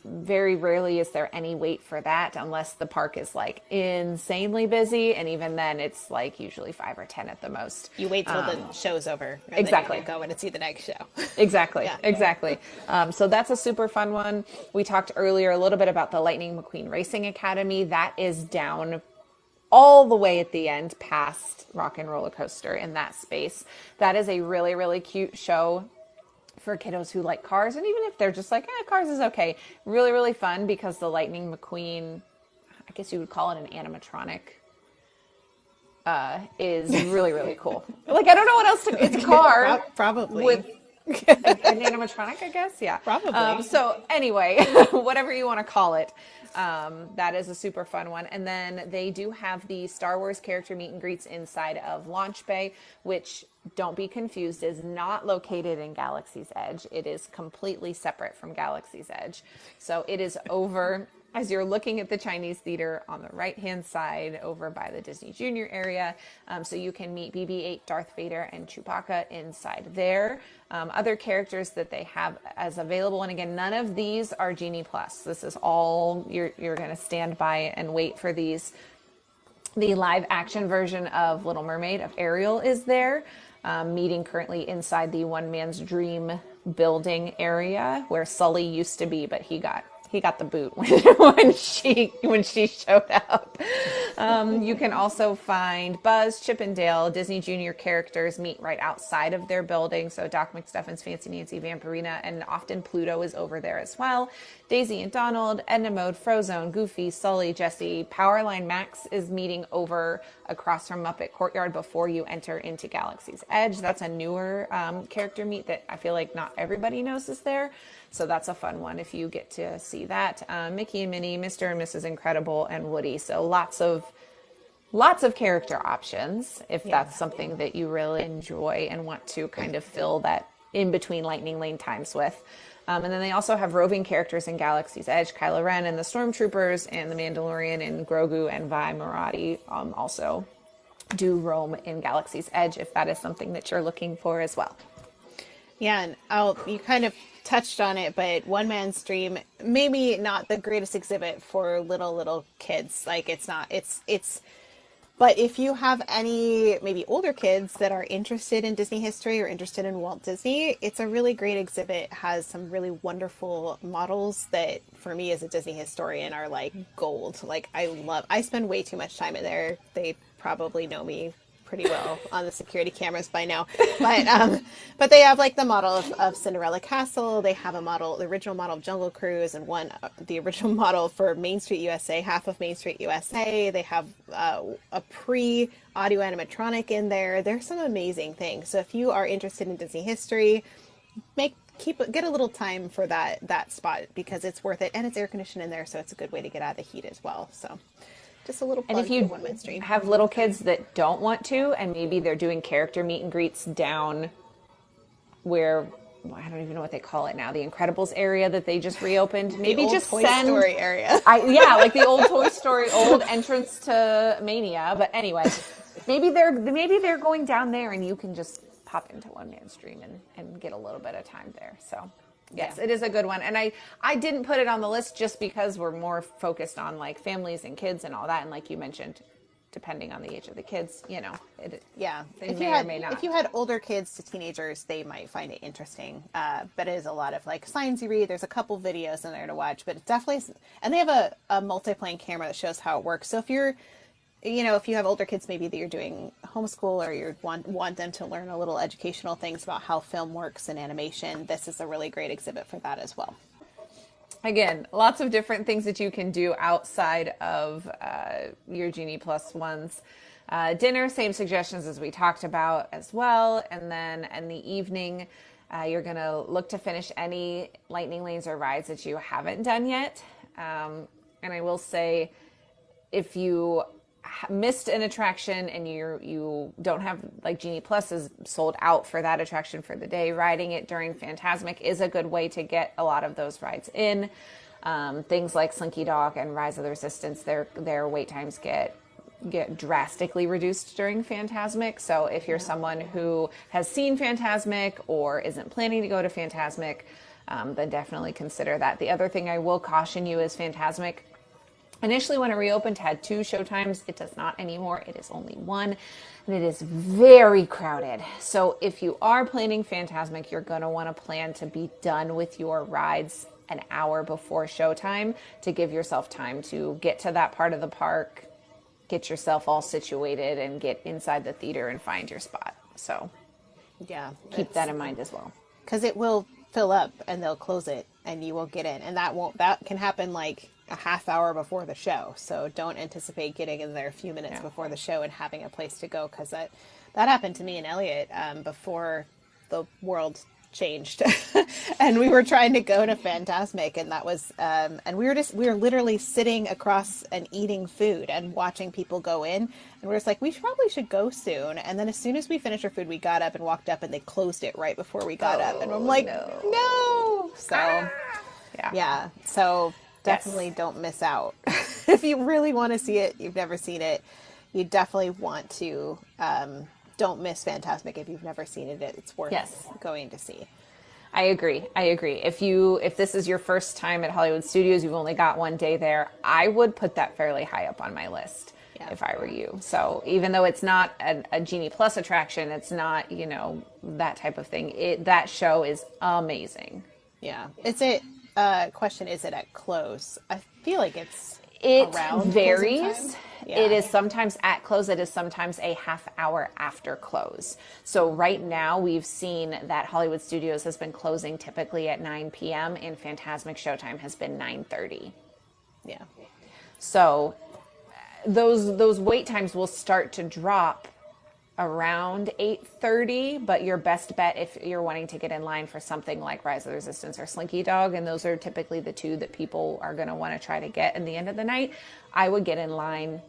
Very rarely is there any wait for that unless the park is like insanely busy. And even then it's like usually 5 or 10 at the most. You wait till the show's over. And Exactly. Then you go in and see the next show. Exactly. Exactly. So that's a super fun one. We talked earlier a little bit about the Lightning McQueen Racing Academy. That is down all the way at the end past Rock and Roller Coaster in that space. That is a really, really cute show for kiddos who like cars. And even if they're just like, cars is okay. Really, really fun because the Lightning McQueen, I guess you would call it an animatronic, is really, really cool. Like, I don't know what else to, it's a car. Probably. With an animatronic, I guess. Yeah. Probably. So anyway, whatever you want to call it, that is a super fun one. And then they do have the Star Wars character meet and greets inside of Launch Bay, which, don't be confused, is not located in Galaxy's Edge. It is completely separate from Galaxy's Edge. So it is over, as you're looking at the Chinese theater, on the right-hand side over by the Disney Junior area. So you can meet BB-8, Darth Vader, and Chewbacca inside there. Other characters that they have as available, and again, none of these are Genie Plus. This is all, you're going to stand by and wait for these. The live action version of Little Mermaid of Ariel is there, meeting currently inside the One Man's Dream building area where Sully used to be, but he got he got the boot when she showed up. You can also find Buzz, Chip and Dale, Disney Junior characters meet right outside of their building. So Doc McStuffins, Fancy Nancy, Vampirina, and often Pluto is over there as well. Daisy and Donald, Edna Mode, Frozone, Goofy, Sully, Jessie. Powerline Max is meeting over across from Muppet Courtyard before you enter into Galaxy's Edge. That's a newer character meet that I feel like not everybody knows is there. So that's a fun one if you get to see that. Mickey and Minnie, Mr. and Mrs. Incredible, and Woody. So lots of character options if that's something that you really enjoy and want to kind of fill that in between Lightning Lane times with. And then they also have roving characters in Galaxy's Edge. Kylo Ren and the Stormtroopers and the Mandalorian and Grogu and Vi Moradi also do roam in Galaxy's Edge if that is something that you're looking for as well. Yeah, and you kind of touched on it, but One Man's Dream, maybe not the greatest exhibit for little kids. Like but if you have any maybe older kids that are interested in Disney history or interested in Walt Disney, it's a really great exhibit. It has some really wonderful models that for me as a Disney historian are like gold. Like I spend way too much time in there. They probably know me pretty well on the security cameras by now, but they have like the model of Cinderella Castle. They have the original model of Jungle Cruise, and the original model for Main Street USA, half of Main Street USA. They have a pre-audio animatronic in there. There's some amazing things. So if you are interested in Disney history, get a little time for that spot because it's worth it, and it's air conditioned in there, so it's a good way to get out of the heat as well. So. Just a little plug. And if you have little kids that don't want to, and maybe they're doing character meet and greets down where, I don't even know what they call it now, the Incredibles area that they just reopened. Maybe the old just Toy send Story area. Like the old Toy Story, old entrance to Mania. But anyway, maybe they're going down there, and you can just pop into One Man's Dream and get a little bit of time there. So. Yes, it is a good one. And I didn't put it on the list just because we're more focused on like families and kids and all that. And like you mentioned, depending on the age of the kids, they may or may not. If you had older kids to teenagers, they might find it interesting. But it is a lot of like signs you read. There's a couple videos in there to watch, but it definitely, and they have a multiplane camera that shows how it works. So if if you have older kids, maybe that you're doing homeschool or you want them to learn a little educational things about how film works and animation, this is a really great exhibit for that as well. Again, lots of different things that you can do outside of your Genie Plus ones. Dinner, same suggestions as we talked about as well. And then in the evening, you're going to look to finish any Lightning Lanes or rides that you haven't done yet. And I will say, if you missed an attraction and you don't have, like Genie Plus is sold out for that attraction for the day, riding it during Fantasmic is a good way to get a lot of those rides in. Things like Slinky Dog and Rise of the Resistance, their wait times get drastically reduced during Fantasmic. So if you're someone who has seen Fantasmic or isn't planning to go to Fantasmic, then definitely consider that. The other thing I will caution you is Fantasmic initially, when it reopened, had 2 showtimes. It does not anymore. It is only 1, and it is very crowded. So if you are planning Fantasmic, you're going to want to plan to be done with your rides an hour before showtime to give yourself time to get to that part of the park, get yourself all situated, and get inside the theater and find your spot. So keep that in mind as well. Because it will fill up, and they'll close it, and you will get in. And that can happen like a half hour before the show, so don't anticipate getting in there a few minutes before the show and having a place to go, because that happened to me and Elliot before the world changed and we were trying to go to Fantasmic, and that was and we were literally sitting across and eating food and watching people go in, and we're just like, we probably should go soon. And then as soon as we finished our food, we got up and walked up, and they closed it right before we got up, and I'm like, no. So so definitely don't miss out. If you really want to see it, you've never seen it, you definitely want to don't miss Fantasmic. If you've never seen it, it's worth going to see. I agree. If this is your first time at Hollywood Studios, you've only got 1 day there, I would put that fairly high up on my list if I were you. So even though it's not a Genie Plus attraction, it's not, that type of thing, that show is amazing. Yeah. question is it at close? I feel like it's It around closing time. varies. It Yeah. is sometimes at close. It is sometimes a half hour after close. So right now we've seen that Hollywood Studios has been closing typically at 9 p.m. and Fantasmic showtime has been 9:30. Yeah. So those wait times will start to drop around 8:30, but your best bet if you're wanting to get in line for something like Rise of the Resistance or Slinky Dog, and those are typically the two that people are going to want to try to get in the end of the night, I would get in line,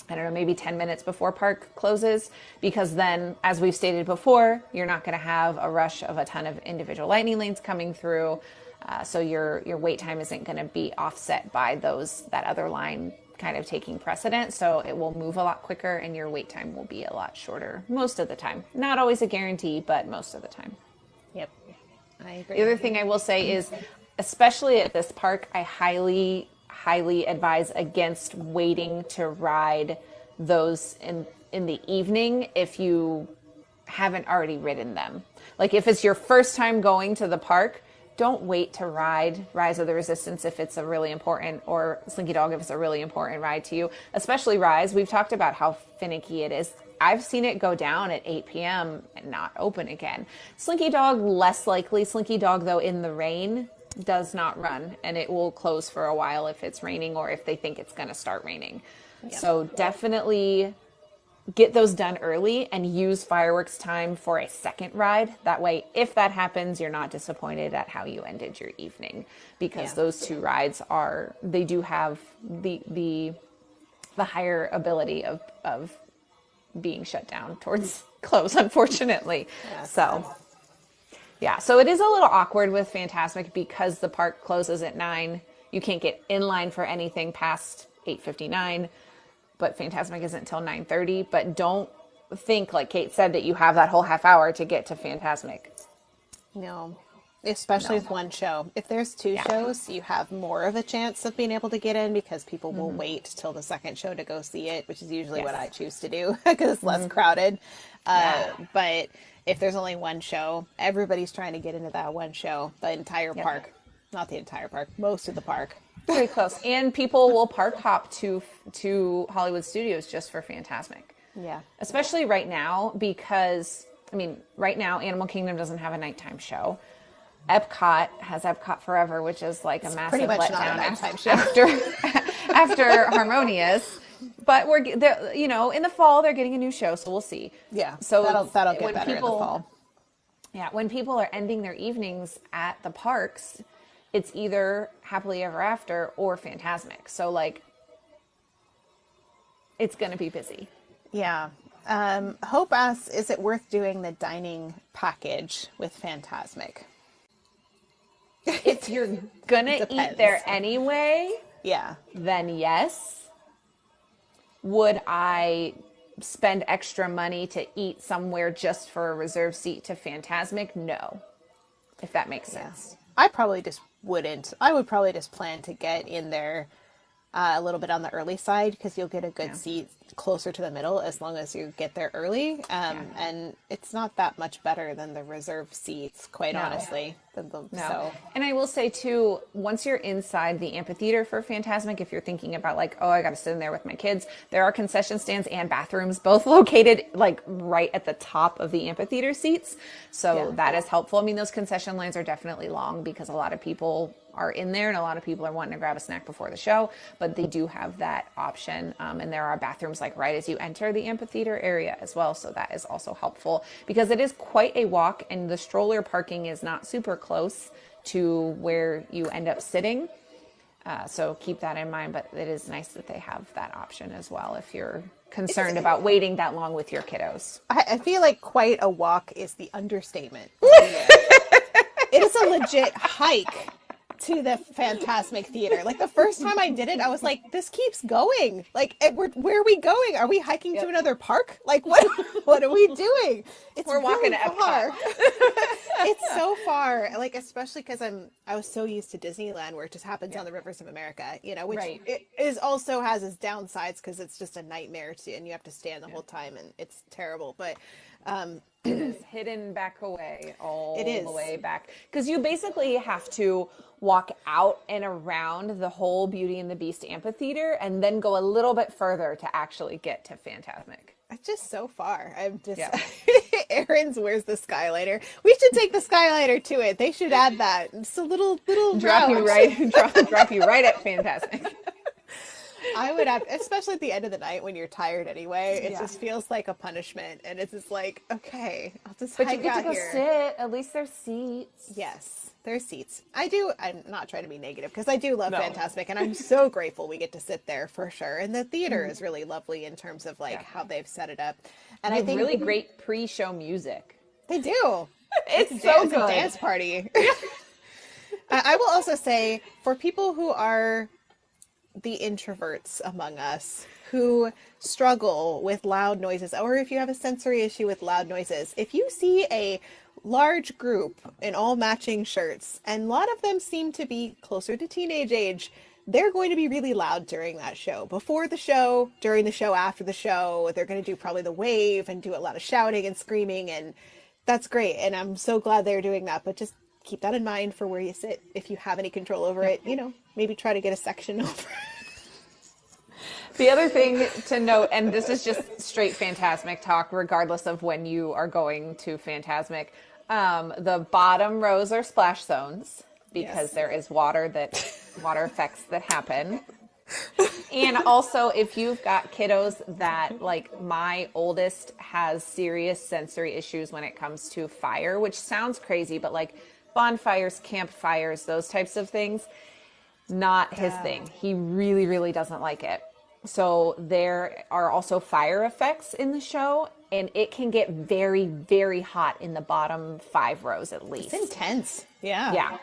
I don't know, maybe 10 minutes before park closes, because then, as we've stated before, you're not going to have a rush of a ton of individual lightning lanes coming through. So your wait time isn't going to be offset by that other line kind of taking precedent. So it will move a lot quicker and your wait time will be a lot shorter most of the time. Not always a guarantee, but most of the time. Yep. I agree. The other thing I will say is, especially at this park, I highly, highly advise against waiting to ride those in the evening if you haven't already ridden them. Like if it's your first time going to the park, don't wait to ride Rise of the Resistance if it's a really important, or Slinky Dog if it's a really important ride to you, especially Rise. We've talked about how finicky it is. I've seen it go down at 8 p.m. and not open again. Slinky Dog, less likely. Slinky Dog, though, in the rain, does not run, and it will close for a while if it's raining or if they think it's going to start raining. Yep. So definitely get those done early and use fireworks time for a second ride. That way, if that happens, you're not disappointed at how you ended your evening, because those two rides they do have the higher ability of being shut down towards close, unfortunately. Yes. So it is a little awkward with Fantasmic because the park closes at 9. You can't get in line for anything past 8:59. But Fantasmic isn't until 9:30. But don't think, like Kate said, that you have that whole half hour to get to Fantasmic. No, especially with one show. If there's two shows, you have more of a chance of being able to get in because people will wait till the second show to go see it, which is usually what I choose to do because it's less crowded. But if there's only one show, everybody's trying to get into that one show. The entire park, not the entire park, most of the park. Very close. And people will park hop to Hollywood Studios just for Fantasmic. Yeah. Especially right now, because, right now, Animal Kingdom doesn't have a nighttime show. Epcot has Epcot Forever, which is like a massive letdown after Harmonious. But in the fall, they're getting a new show, so we'll see. Yeah. So that'll get better in the fall. Yeah. When people are ending their evenings at the parks, it's either Happily Ever After or Fantasmic. So, it's going to be busy. Yeah. Hope asks, is it worth doing the dining package with Fantasmic? If you're going to eat there anyway, then yes. Would I spend extra money to eat somewhere just for a reserved seat to Fantasmic? No. If that makes sense. I probably just wouldn't. I would probably just plan to get in there a little bit on the early side because you'll get a good seat closer to the middle as long as you get there early. And it's not that much better than the reserved seats, quite honestly. So. And I will say too, once you're inside the amphitheater for Fantasmic, if you're thinking about I got to sit in there with my kids, there are concession stands and bathrooms, both located right at the top of the amphitheater seats. So that is helpful. Those concession lines are definitely long because a lot of people are in there and a lot of people are wanting to grab a snack before the show, but they do have that option. And there are bathrooms right as you enter the amphitheater area as well. So that is also helpful because it is quite a walk and the stroller parking is not super close to where you end up sitting. So keep that in mind, but it is nice that they have that option as well if you're concerned about waiting that long with your kiddos. I feel like quite a walk is the understatement. It is a legit hike to the Fantasmic Theater. The first time I did it, I was like, this keeps going. Where are we going? Are we hiking to another park? What are we doing? We're walking to Epcot. It's so far. Especially because I was so used to Disneyland where it just happens on the rivers of America, which it is also has its downsides because it's just a nightmare and you have to stand the whole time and it's terrible. But It is hidden back away, It all the is. way back. Because you basically have to walk out and around the whole Beauty and the Beast amphitheater and then go a little bit further to actually get to Fantasmic. It's just so far. I'm just Yeah. Aaron's where's the skylighter? We should take the skylighter to it. They should add that. It's a little Drop you route. right, drop you right at Fantasmic. I would have, especially at the end of the night when you're tired anyway. It Yeah. just feels like a punishment, and it's just like, okay, I'll just But you hike get to out go here. sit. At least there's seats. Yes, there's seats. I'm not trying to be negative because I do love No. Fantasmic, and I'm so grateful we get to sit there for sure. And the theater is really lovely in terms of like Yeah. how they've set it up. And They I have think really great pre-show music. they do. It's so It's a good. dance party. I will also say for people who are the introverts among us who struggle with loud noises, or if you have a sensory issue with loud noises, if you see a large group in all matching shirts, and a lot of them seem to be closer to teenage age, they're going to be really loud during that show. Before the show, during the show, after the show, they're going to do probably the wave and do a lot of shouting and screaming, and that's great. And I'm so glad they're doing that, but just keep that in mind for where you sit. If you have any control over it, maybe try to get a section over. The other thing to note, and this is just straight Fantasmic talk, regardless of when you are going to Fantasmic, the bottom rows are splash zones because Yes. there is water effects that happen. And also, if you've got kiddos that, like my oldest has serious sensory issues when it comes to fire, which sounds crazy, but like bonfires, campfires, those types of things, not his thing. He really, really doesn't like it. So there are also fire effects in the show, and it can get very, very hot in the bottom 5 rows at least. It's intense. Yeah. Yeah.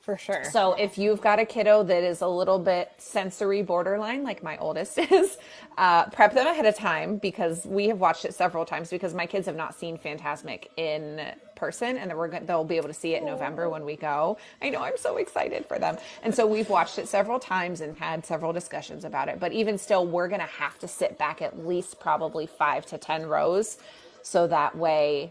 For sure. So if you've got a kiddo that is a little bit sensory borderline, like my oldest is, prep them ahead of time, because we have watched it several times because my kids have not seen Fantasmic in person, and they'll be able to see it in November when we go. I know, I'm so excited for them. And so we've watched it several times and had several discussions about it. But even still, we're going to have to sit back at least probably 5 to 10 rows. So that way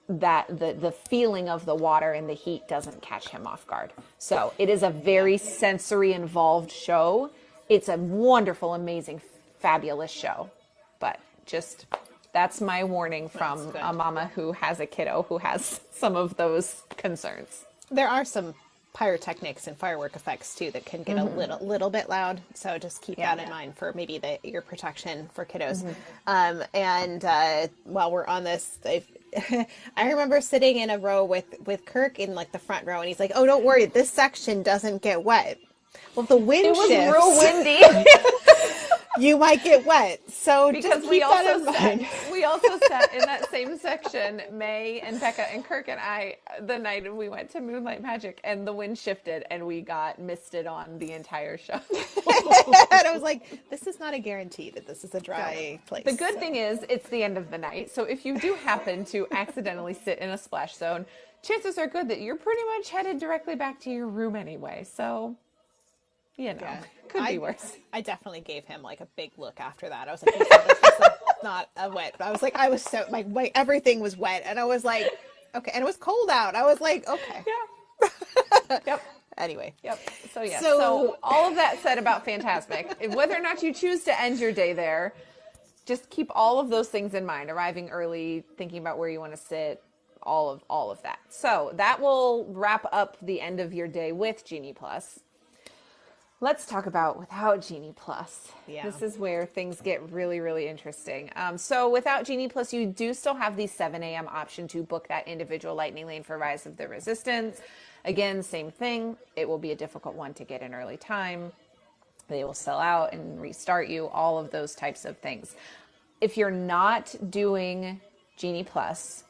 that the feeling of the water and the heat doesn't catch him off guard. So it is a very sensory involved show. It's a wonderful, amazing, fabulous show. But just, that's my warning from a mama who has a kiddo who has some of those concerns. There are some pyrotechnics and firework effects too that can get a little bit loud, so just keep that in mind for maybe the ear protection for kiddos. While we're on this, I remember sitting in a row with Kirk in like the front row, and he's like, "Oh, don't worry, this section doesn't get wet." Well, if the wind It was shifts, real windy. you might get wet. So Because just keep that in mind. we also sat in that same section, May and Becca and Kirk and I, the night we went to Moonlight Magic, and the wind shifted and we got misted on the entire show. And I was like, this is not a guarantee that this is a dry place. The good thing is it's the end of the night. So if you do happen to accidentally sit in a splash zone, chances are good that you're pretty much headed directly back to your room anyway. So, could be worse. I definitely gave him like a big look after that. I was like, this is like, not a wet. But I was so like everything was wet, and I was like, okay, and it was cold out. I was like, okay, Yeah. Yep. Anyway, Yep. So yeah. So- So all of that said about Fantasmic, whether or not you choose to end your day there, just keep all of those things in mind. Arriving early, thinking about where you want to sit, all of that. So that will wrap up the end of your day with Genie Plus. Let's talk about without Genie Plus. Yeah. This is where things get really, really interesting. So without Genie Plus, you do still have the 7 a.m. option to book that individual lightning lane for Rise of the Resistance. Again, same thing. It will be a difficult one to get an early time. They will sell out and restart you, all of those types of things. If you're not doing Genie Plus,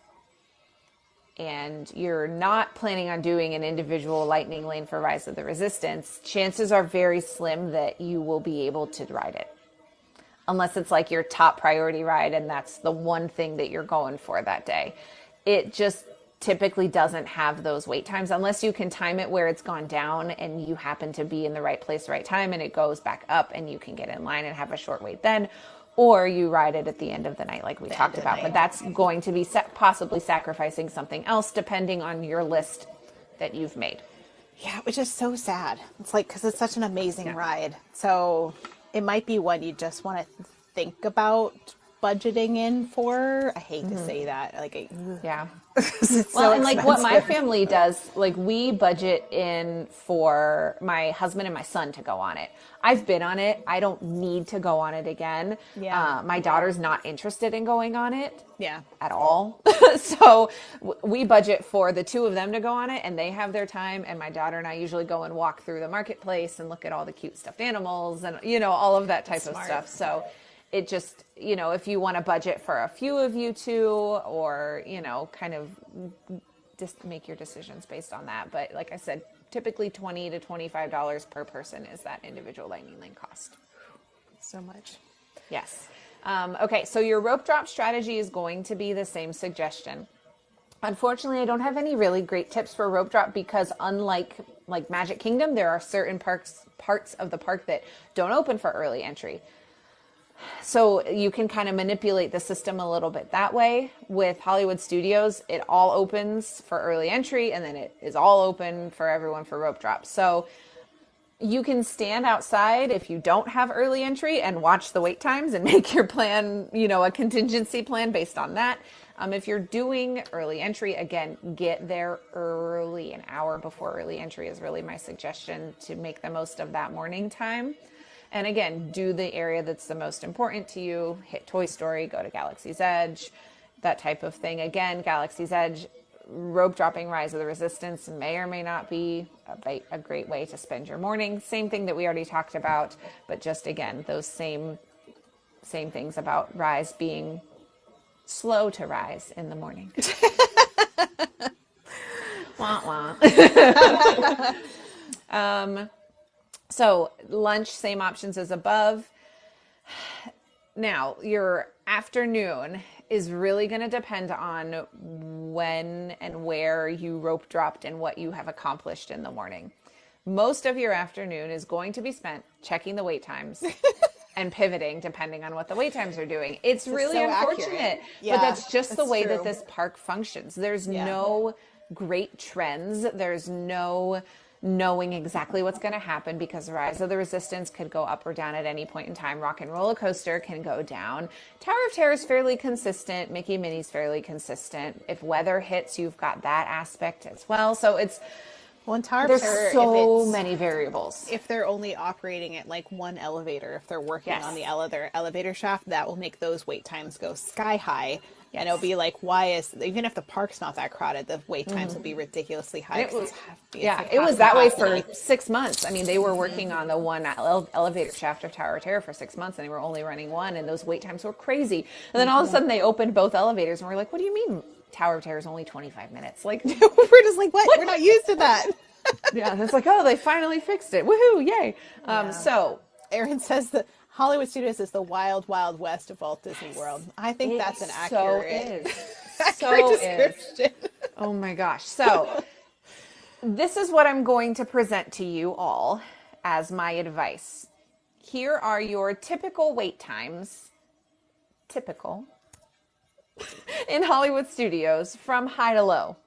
and you're not planning on doing an individual lightning lane for Rise of the Resistance, chances are very slim that you will be able to ride it. Unless it's like your top priority ride and that's the one thing that you're going for that day. It just typically doesn't have those wait times unless you can time it where it's gone down and you happen to be in the right place, right time, and it goes back up and you can get in line and have a short wait then. or you ride it at the end of the night like we talked about. night. But that's going to be possibly sacrificing something else depending on your list that you've made. Yeah, which is so sad. It's like, because it's such an amazing ride. So it might be one you just want to think about budgeting in for. I hate to say that. Like, Yeah. it's Well, so and like what my expensive. family does, like we budget in for my husband and my son to go on it. I've been on it. I don't need to go on it again. Yeah. My daughter's not interested in going on it. Yeah. At all. So we budget for the two of them to go on it, and they have their time. And my daughter and I usually go and walk through the marketplace and look at all the cute stuffed animals and, all of that type of stuff. So it just, if you want to budget for a few of you two, or, kind of just make your decisions based on that. But like I said, typically $20 to $25 per person is that individual lightning lane cost. So much. Yes. Okay, so your rope drop strategy is going to be the same suggestion. Unfortunately, I don't have any really great tips for rope drop because unlike like Magic Kingdom, there are certain parts of the park that don't open for early entry. So you can kind of manipulate the system a little bit that way. With Hollywood Studios, it all opens for early entry and then it is all open for everyone for rope drop. So you can stand outside if you don't have early entry and watch the wait times and make your plan, a contingency plan based on that. If you're doing early entry, again, get there early. An hour before early entry is really my suggestion to make the most of that morning time. And again, do the area that's the most important to you. Hit Toy Story, go to Galaxy's Edge, that type of thing. Again, Galaxy's Edge, rope dropping Rise of the Resistance may or may not be a great way to spend your morning. Same thing that we already talked about, but just again, those same things about Rise being slow to rise in the morning. Wah, wah. So lunch, same options as above. Now, your afternoon is really going to depend on when and where you rope dropped and what you have accomplished in the morning. Most of your afternoon is going to be spent checking the wait times and pivoting depending on what the wait times are doing. It's really so unfortunate, accurate. but Yeah, that's just the that's way true. that this park functions. There's no great trends. There's no knowing exactly what's going to happen because Rise of the Resistance could go up or down at any point in time. Rock and Roller Coaster can go down. Tower of Terror is fairly consistent. Mickey Minnie's fairly consistent. If weather hits, you've got that aspect as well. So it's Well, in Tower of there's Terror, so many variables. if they're only operating at like one elevator, if they're working Yes. on the elevator shaft, that will make those wait times go sky high. And it'll be like, even if the park's not that crowded, the wait times will be ridiculously high. It was, It's it was that way for capacity. 6 months. I mean, they were working on the one elevator shaft of Tower of Terror for 6 months, and they were only running one, and those wait times were crazy. And then all of a sudden, they opened both elevators, and we're like, "What do you mean Tower of Terror is only 25 minutes?" Like, We're just like, what? We're not used to that. yeah, it's like, oh, they finally fixed it. Woohoo! Yay! So Aaron says that Hollywood Studios is the wild, wild west of Walt Disney World. I think that's an accurate, accurate description. Oh my gosh. So this is what I'm going to present to you all as my advice. Here are your typical wait times, in Hollywood Studios from high to low.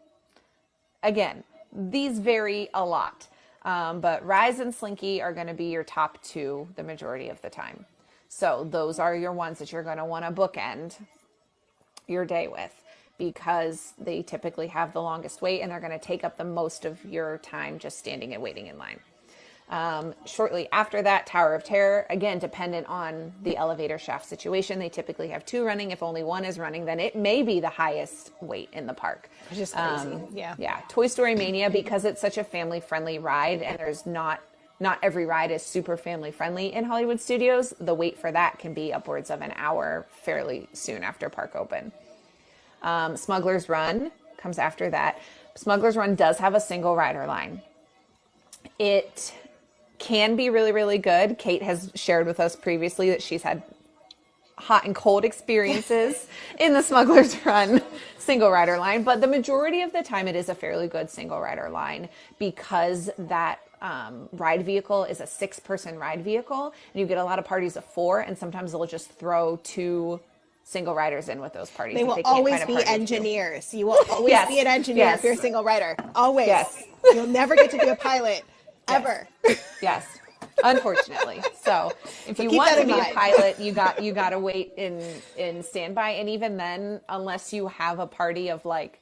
Again, these vary a lot. But Rise and Slinky are going to be your top two the majority of the time. So those are your ones that you're going to want to bookend your day with because they typically have the longest wait and they're going to take up the most of your time just standing and waiting in line. Shortly after that, Tower of Terror, again, dependent on the elevator shaft situation. They typically have two running. If only one is running, then it may be the highest wait in the park. Which is crazy. Yeah. Toy Story Mania, because it's such a family-friendly ride and there's not every ride is super family-friendly in Hollywood Studios, the wait for that can be upwards of an hour fairly soon after park open. Smuggler's Run comes after that. Smuggler's Run does have a single rider line. It can be really, really good. Kate has shared with us previously that she's had hot and cold experiences in the Smuggler's Run single rider line, but the majority of the time it is a fairly good single rider line because that ride vehicle is a 6-person ride vehicle, and you get a lot of parties of 4, and sometimes they'll just throw 2 single riders in with those parties. They if will they can't always find a be party of 2. engineers. You will always Yes. be an engineer Yes. if you're a single rider. Always. Yes. You'll never get to be a pilot. Ever. Yes. Unfortunately. So if you keep want that to in be a mind. pilot, you got to wait in standby. And even then, unless you have a party of like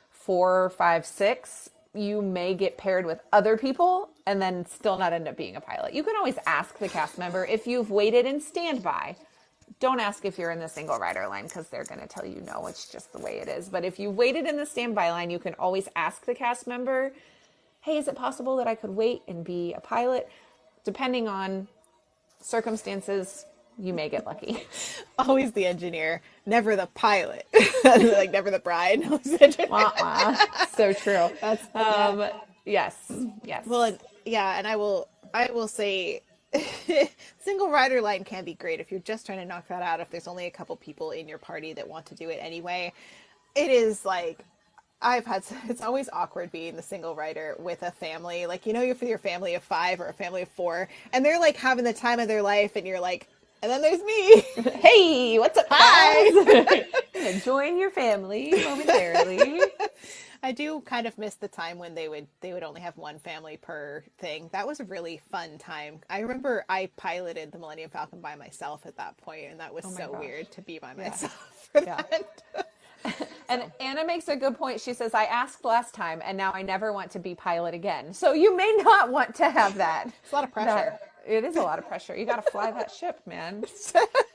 4, 5, 6, you may get paired with other people and then still not end up being a pilot. You can always ask the cast member if you've waited in standby. Don't ask if you're in the single rider line, because they're going to tell you no, it's just the way it is. But if you waited in the standby line, you can always ask the cast member, hey, is it possible that I could wait and be a pilot? Depending on circumstances, you may get lucky. Always the engineer, never the pilot. Like never the bride. Always the engineer. So true. That's Yes. well, and I will say, single rider line can be great if you're just trying to knock that out. If there's only a couple people in your party that want to do it anyway, it is like it's always awkward being the single rider with a family. Like, you're for your family of 5 or a family of 4, and they're like having the time of their life, and you're like, and then there's me. Hey, what's up, Hi. guys? Join your family momentarily. I do kind of miss the time when they would only have one family per thing. That was a really fun time. I remember I piloted the Millennium Falcon by myself at that point, and that was so gosh. weird to be by myself for Yeah. that. And Anna makes a good point. She says, I asked last time, and now I never want to be pilot again. So you may not want to have that. It's a lot of pressure. It is a lot of pressure. You got to fly that ship, man.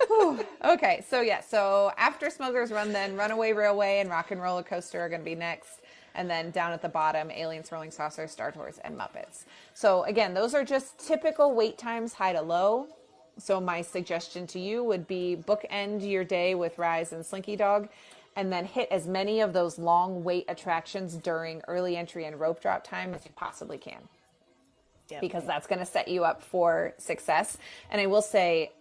Whew. Okay, so after Smuggler's Run, then Runaway Railway and Rock and Roller Coaster are going to be next. And then down at the bottom, Aliens, Rolling Saucers, Star Tours, and Muppets. So again, those are just typical wait times, high to low. So my suggestion to you would be bookend your day with Rise and Slinky Dog, and then hit as many of those long wait attractions during early entry and rope drop time as you possibly can. Yep. Because that's going to set you up for success. And I will say,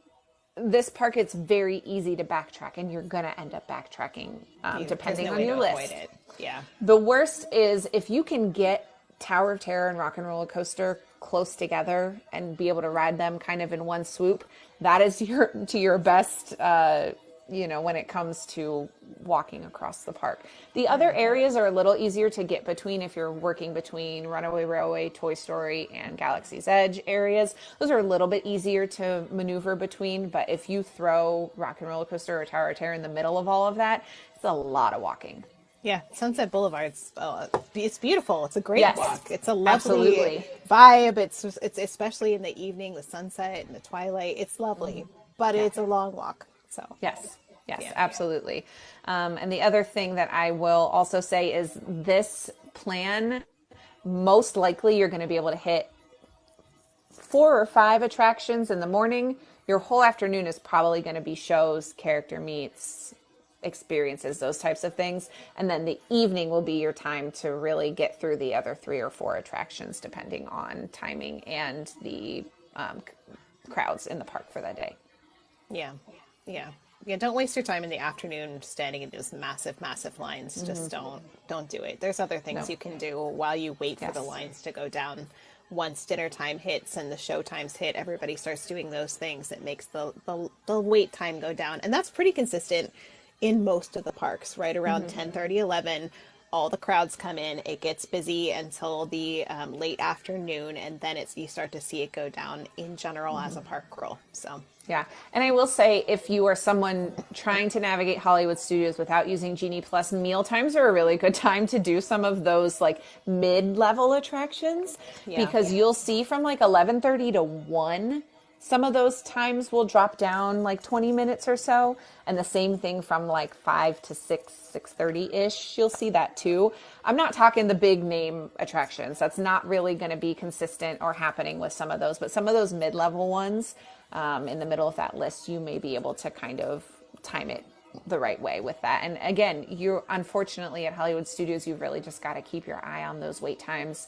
this park, it's very easy to backtrack, and you're going to end up backtracking depending There's no on way your to list. avoid it. Yeah. The worst is if you can get Tower of Terror and Rock and Roller Coaster close together and be able to ride them kind of in one swoop. That is your best, when it comes to walking across the park. The other areas are a little easier to get between if you're working between Runaway Railway, Toy Story, and Galaxy's Edge areas. Those are a little bit easier to maneuver between, but if you throw Rock and Roller Coaster or Tower of Terror in the middle of all of that, it's a lot of walking. Yeah, Sunset Boulevard's it's beautiful. It's a great Yes, walk. It's a lovely absolutely. vibe. It's especially in the evening, the sunset and the twilight. It's lovely, but it's a long walk. So Yes, Yeah. absolutely. And the other thing that I will also say is this plan, most likely you're going to be able to hit 4 or 5 attractions in the morning. Your whole afternoon is probably going to be shows, character meets, experiences, those types of things. And then the evening will be your time to really get through the other 3 or 4 attractions, depending on timing and the crowds in the park for that day. Yeah. Don't waste your time in the afternoon standing in those massive lines. Just don't do it. There's other things you can do while you wait for the lines to go down. Once dinner time hits and the show times hit, everybody starts doing those things. It makes the wait time go down, and that's pretty consistent in most of the parks. Right around 10:30, 11, all the crowds come in. It gets busy until the late afternoon, and then you start to see it go down in general as a park girl. So. Yeah. And I will say, if you are someone trying to navigate Hollywood Studios without using Genie Plus, meal times are a really good time to do some of those like mid-level attractions, because you'll see from like 11:30 to 1, some of those times will drop down like 20 minutes or so. And the same thing from like 5 to 6:30-ish. You'll see that too. I'm not talking the big name attractions. That's not really going to be consistent or happening with some of those. But some of those mid-level ones in the middle of that list, you may be able to kind of time it the right way with that. And again, you're unfortunately at Hollywood Studios, you've really just got to keep your eye on those wait times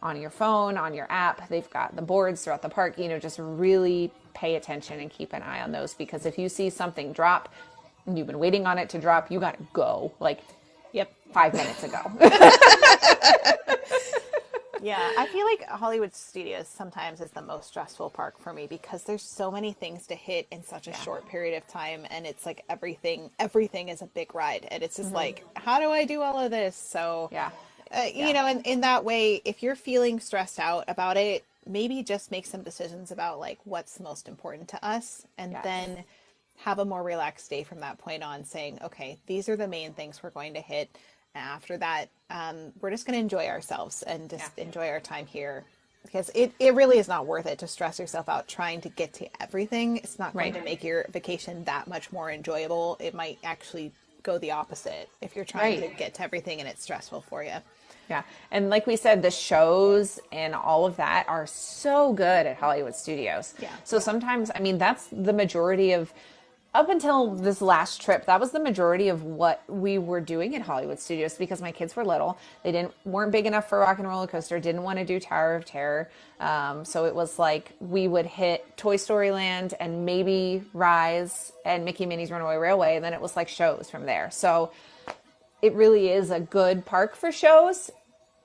on your phone, on your app. They've got the boards throughout the park. Just really pay attention and keep an eye on those, because if you see something drop and you've been waiting on it to drop, you got to go like 5 minutes ago. Yeah, I feel like Hollywood Studios sometimes is the most stressful park for me because there's so many things to hit in such a short period of time, and it's like everything is a big ride, and it's just like, how do I do all of this? So, Yeah. you know, in that way, if you're feeling stressed out about it, maybe just make some decisions about like what's most important to us, and Yes. then have a more relaxed day from that point on, saying, okay, these are the main things we're going to hit. After that, we're just going to enjoy ourselves and just enjoy our time here, because it really is not worth it to stress yourself out trying to get to everything. It's not going to make your vacation that much more enjoyable. It might actually go the opposite if you're trying to get to everything and it's stressful for you. Yeah. And like we said, the shows and all of that are so good at Hollywood Studios. Yeah. So sometimes, I mean, that's the majority of, up until this last trip, that was the majority of what we were doing at Hollywood Studios because my kids were little. They weren't big enough for Rock and Roller Coaster, didn't want to do Tower of Terror. So it was like we would hit Toy Story Land and maybe Rise and Mickey Minnie's Runaway Railway. And then it was like shows from there. So it really is a good park for shows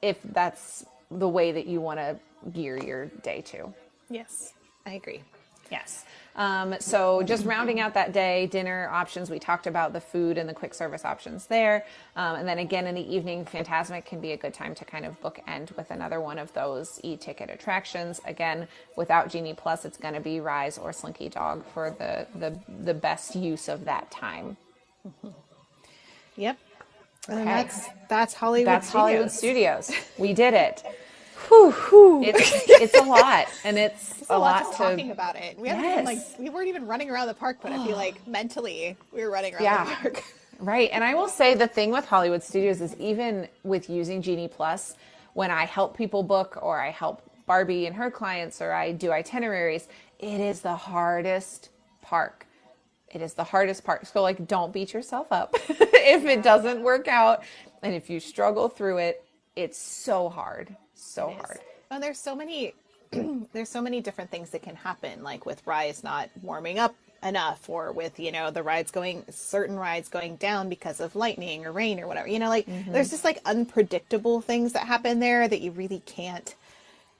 if that's the way that you want to gear your day to. Yes, I agree. Yes. So just rounding out that day, dinner options, we talked about the food and the quick service options there. And then again in the evening, Fantasmic can be a good time to kind of bookend with another one of those e-ticket attractions. Again, without Genie Plus, it's going to be Rise or Slinky Dog for the best use of that time. Yep. Okay. And that's Hollywood That's Studios. Hollywood Studios. We did it. Whew, whew. It's a lot, and it's a lot just to talking about it. We haven't even we weren't even running around the park, but I feel like mentally we were running around the park. Right. And I will say the thing with Hollywood Studios is even with using Genie Plus, when I help people book or I help Barbie and her clients or I do itineraries, it is the hardest park. It is the hardest part. So like, don't beat yourself up if it doesn't work out. And if you struggle through it, it's so hard. So hard. And there's so many different things that can happen, like with Rise not warming up enough, or with, you know, certain rides going down because of lightning or rain or whatever, you know, like there's just like unpredictable things that happen there that you really can't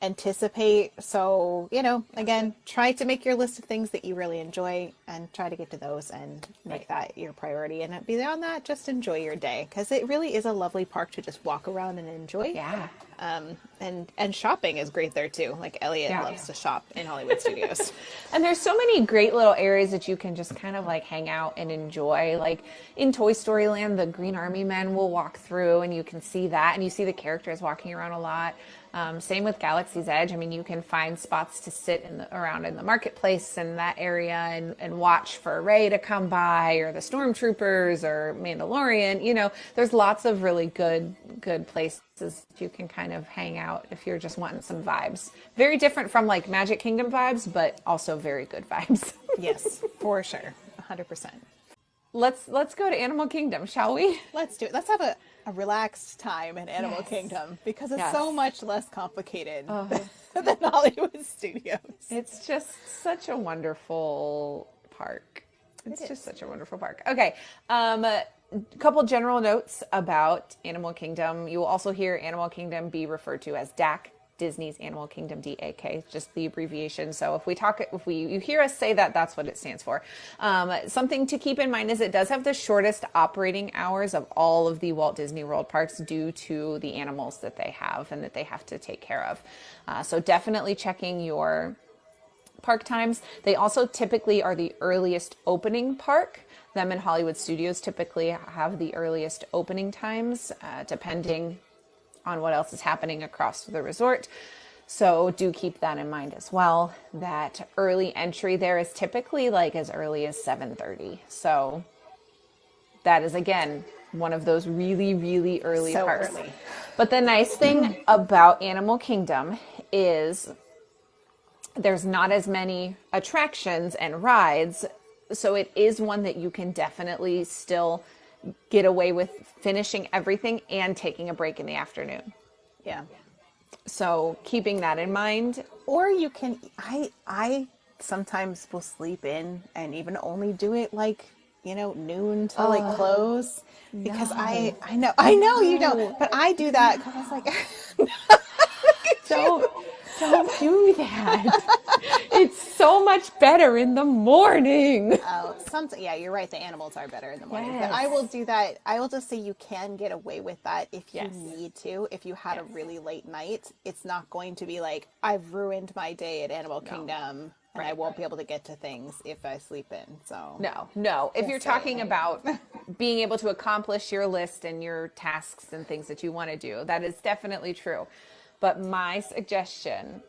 anticipate. So, you know, again, try to make your list of things that you really enjoy and try to get to those and make that your priority. And beyond that, just enjoy your day, because it really is a lovely park to just walk around and enjoy. Yeah. And shopping is great there too. Like Elliot loves to shop in Hollywood Studios. And there's so many great little areas that you can just kind of like hang out and enjoy. Like in Toy Story Land, the Green Army Men will walk through and you can see that, and you see the characters walking around a lot. Same with Galaxy's Edge. I mean, you can find spots to sit around in the marketplace in that area and watch for Rey to come by, or the Stormtroopers, or Mandalorian. You know, there's lots of really good places you can kind of hang out if you're just wanting some vibes. Very different from like Magic Kingdom vibes, but also very good vibes. Yes, for sure. 100%. Let's go to Animal Kingdom, shall we? Let's do it. Let's have a relaxed time in Animal Kingdom, because it's so much less complicated than Hollywood Studios. It's just such a wonderful park. It's just such a wonderful park. Okay. A couple general notes about Animal Kingdom. You will also hear Animal Kingdom be referred to as DAC, Disney's Animal Kingdom, DAK, just the abbreviation. So if you hear us say that, that's what it stands for. Something to keep in mind is it does have the shortest operating hours of all of the Walt Disney World parks due to the animals that they have and that they have to take care of. So definitely checking your park times. They also typically are the earliest opening park. Them and Hollywood Studios typically have the earliest opening times, depending on what else is happening across the resort. So do keep that in mind as well. That early entry there is typically like as early as 7:30. So that is, again, one of those really, really early parks. Early. But the nice thing about Animal Kingdom is there's not as many attractions and rides. So it is one that you can definitely still get away with finishing everything and taking a break in the afternoon. Yeah. So keeping that in mind. Or you can, I sometimes will sleep in and even only do it like, you know, noon till like close, because I know you don't, but I do that because I was like, Don't do that. It's so much better in the morning. Oh, yeah, you're right. The animals are better in the morning. But Yes. I will do that. I will just say you can get away with that if you Yes. need to. If you had a Yes. really late night, it's not going to be like, I've ruined my day at Animal Kingdom and I Right. won't be able to get to things if I sleep in. So, No. If you're just talking saying. about being able to accomplish your list and your tasks and things that you want to do, that is definitely true. But my suggestion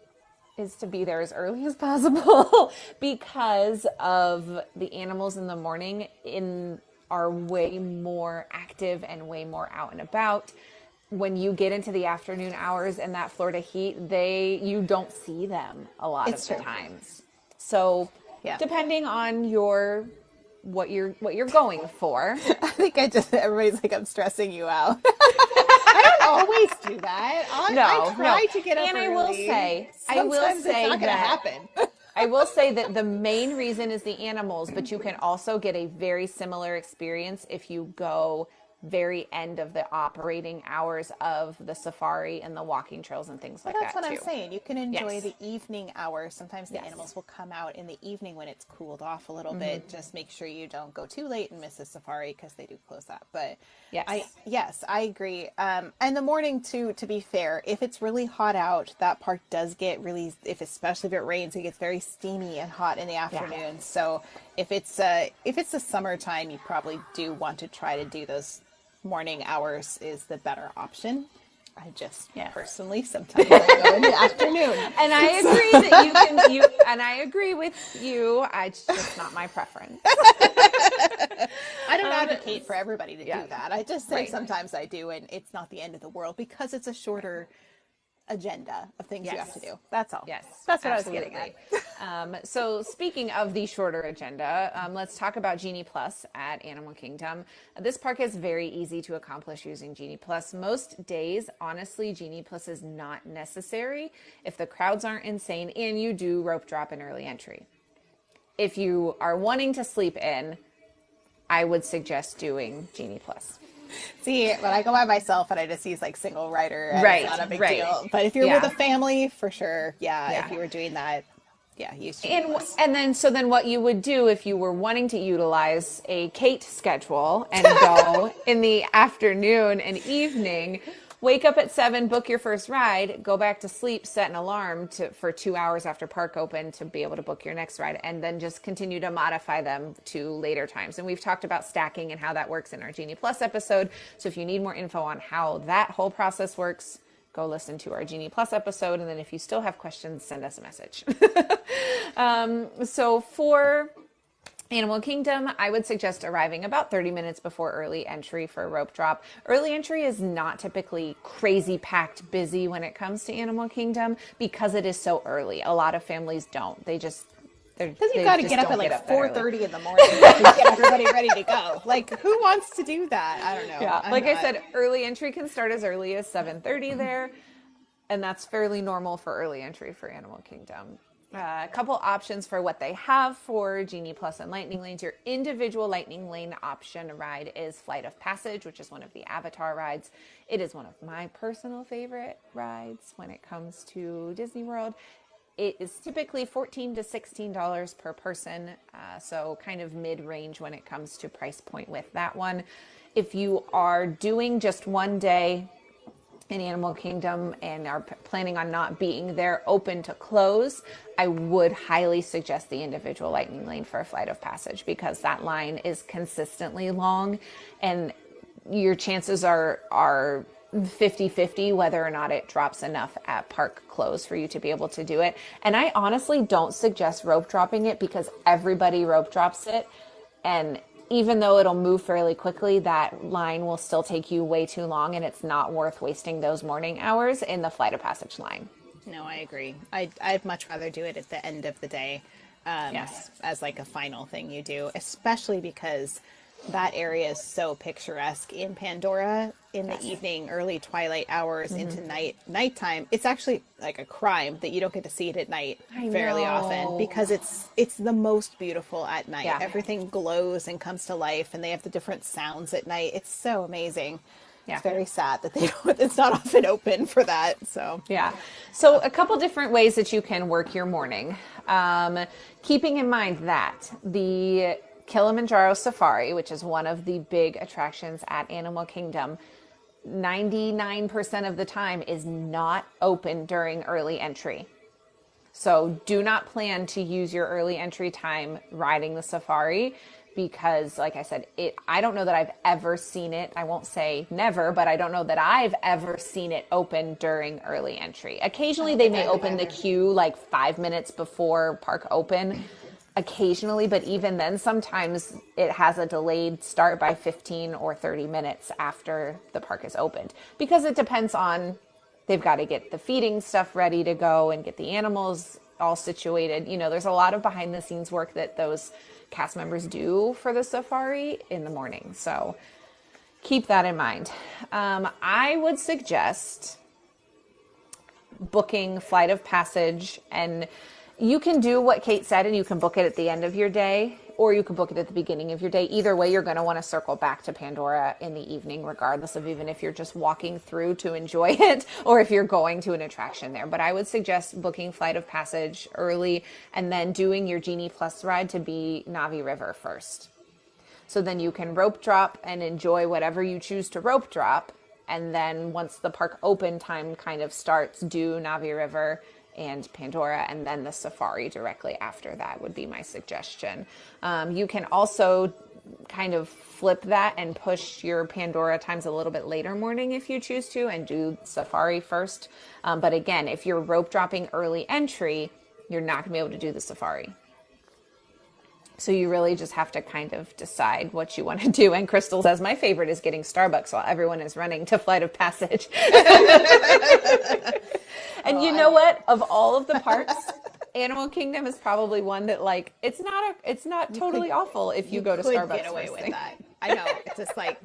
is to be there as early as possible because of the animals in the morning are way more active and way more out and about. When you get into the afternoon hours and that Florida heat, you don't see them a lot It's of the true. times. So Yeah. depending on what you're going for. I think everybody's like, I'm stressing you out. I don't always do that. I try to get up And early. I will Sometimes say it's not going to that happen. I will say that the main reason is the animals, but you can also get a very similar experience if you go very end of the operating hours of the safari and the walking trails and things like Well, that's that what too. I'm saying. You can enjoy Yes. the evening hours. Sometimes the Yes. animals will come out in the evening when it's cooled off a little bit. Just make sure you don't go too late and miss the safari because they do close up. But Yes. I agree. And the morning too, to be fair, if it's really hot out, that park does get really, especially if it rains, it gets very steamy and hot in the afternoon. So if it's the summertime, you probably do want to try to do those morning hours is the better option. I just personally sometimes I go in the afternoon. And I agree that and I agree with you. It's just not my preference. I don't advocate for everybody to do that. I just say Right. sometimes I do, and it's not the end of the world because it's a shorter agenda of things you have to do. That's all. Yes, That's what absolutely. I was getting at. So speaking of the shorter agenda, let's talk about Genie Plus at Animal Kingdom. This park is very easy to accomplish using Genie Plus. Most days, honestly, Genie Plus is not necessary if the crowds aren't insane and you do rope drop and early entry. If you are wanting to sleep in, I would suggest doing Genie Plus. See, when I go by myself and I just use like single rider, and Right, it's not a big right. deal. But if you're Yeah. with a family, for sure, Yeah. if you were doing that, use Genie Plus. And then what you would do if you were wanting to utilize a Kate schedule and go in the afternoon and evening, wake up at 7, book your first ride, go back to sleep, set an alarm for 2 hours after park open to be able to book your next ride, and then just continue to modify them to later times. And we've talked about stacking and how that works in our Genie Plus episode. So if you need more info on how that whole process works, go listen to our Genie Plus episode. And then if you still have questions, send us a message. So for Animal Kingdom, I would suggest arriving about 30 minutes before early entry for a rope drop. Early entry is not typically crazy packed busy when it comes to Animal Kingdom because it is so early. A lot of families don't. Because you got to get up at like 4:30 in the morning to get everybody ready to go. Like, who wants to do that? I don't know. Yeah, I said, early entry can start as early as 7:30 there, and that's fairly normal for early entry for Animal Kingdom. A couple options for what they have for Genie Plus and Lightning Lanes. Your individual Lightning Lane option ride is Flight of Passage, which is one of the Avatar rides. It is one of my personal favorite rides when it comes to Disney World. It is typically $14 to $16 per person, so kind of mid-range when it comes to price point with that one. If you are doing just one day in Animal Kingdom and are planning on not being there open to close, I would highly suggest the individual Lightning Lane for a Flight of Passage because that line is consistently long and your chances are 50-50 whether or not it drops enough at park close for you to be able to do it. And I honestly don't suggest rope dropping it because everybody rope drops it, and even though it'll move fairly quickly, that line will still take you way too long, and it's not worth wasting those morning hours in the Flight of Passage line. No, I agree. I'd much rather do it at the end of the day as like a final thing you do, especially because that area is so picturesque in Pandora in the evening, early twilight hours into nighttime. It's actually like a crime that you don't get to see it at night fairly often because it's the most beautiful at night. Everything glows and comes to life, and they have the different sounds at night. It's so amazing. It's very sad that it's not often open for that. So Yeah. So a couple different ways that you can work your morning. Keeping in mind that the Kilimanjaro Safari, which is one of the big attractions at Animal Kingdom, 99% of the time is not open during early entry. So do not plan to use your early entry time riding the safari because, like I said, I don't know that I've ever seen it. I won't say never, but I don't know that I've ever seen it open during early entry. Occasionally they may open the queue like 5 minutes before park open. Occasionally, but even then, sometimes it has a delayed start by 15 or 30 minutes after the park is opened because it depends on, they've got to get the feeding stuff ready to go and get the animals all situated. You know, there's a lot of behind the scenes work that those cast members do for the safari in the morning. So keep that in mind. I would suggest booking Flight of Passage, and you can do what Kate said and you can book it at the end of your day, or you can book it at the beginning of your day. Either way, you're going to want to circle back to Pandora in the evening, regardless of even if you're just walking through to enjoy it or if you're going to an attraction there. But I would suggest booking Flight of Passage early and then doing your Genie Plus ride to be Navi River first. So then you can rope drop and enjoy whatever you choose to rope drop. And then once the park open time kind of starts, do Navi River and Pandora, and then the safari directly after that would be my suggestion. You can also kind of flip that and push your Pandora times a little bit later morning if you choose to, and do safari first. But again, if you're rope dropping early entry, you're not going to be able to do the safari. So you really just have to kind of decide what you want to do. And Crystal says, my favorite is getting Starbucks while everyone is running to Flight of Passage. And you know what? Of all of the parks, Animal Kingdom is probably one that, like, it's not totally awful if you go to Starbucks. Get away with that. I know. It's just like,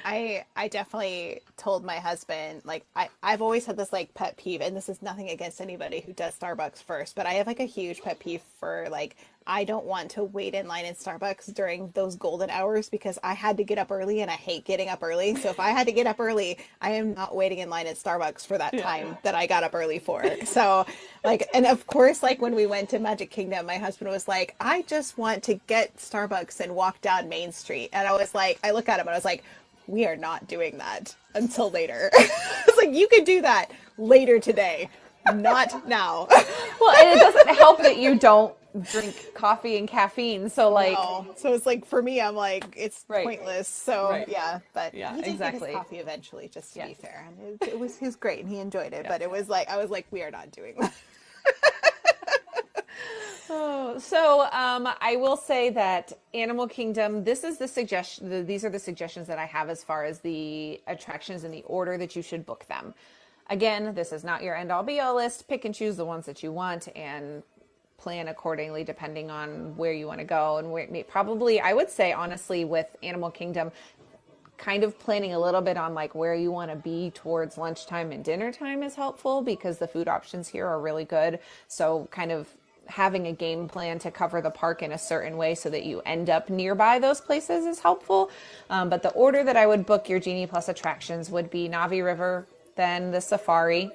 I definitely told my husband, like, I've always had this like pet peeve, and this is nothing against anybody who does Starbucks first, but I have like a huge pet peeve for, like, I don't want to wait in line in Starbucks during those golden hours because I had to get up early and I hate getting up early. So if I had to get up early, I am not waiting in line at Starbucks for that time that I got up early for. So, like, and of course, like when we went to Magic Kingdom, my husband was like, I just want to get Starbucks and walk down Main Street. And I was like, I look at him and I was like, we are not doing that until later. It's like, you could do that later today, not now. Well, and it doesn't help that you don't drink coffee and caffeine. So like, no. So it's like, for me, I'm like, it's pointless. So yeah, but he did get his coffee eventually, just to be fair. And it was great and he enjoyed it, but it was like, I was like, we are not doing that. So I will say that Animal Kingdom, this is the suggestion. These are the suggestions that I have as far as the attractions and the order that you should book them. Again, this is not your end-all be-all list. Pick and choose the ones that you want and plan accordingly depending on where you want to go. And where, probably, I would say, honestly, with Animal Kingdom, kind of planning a little bit on like where you want to be towards lunchtime and dinner time is helpful because the food options here are really good. So kind of having a game plan to cover the park in a certain way so that you end up nearby those places is helpful. But the order that I would book your Genie Plus attractions would be Navi River, then the safari.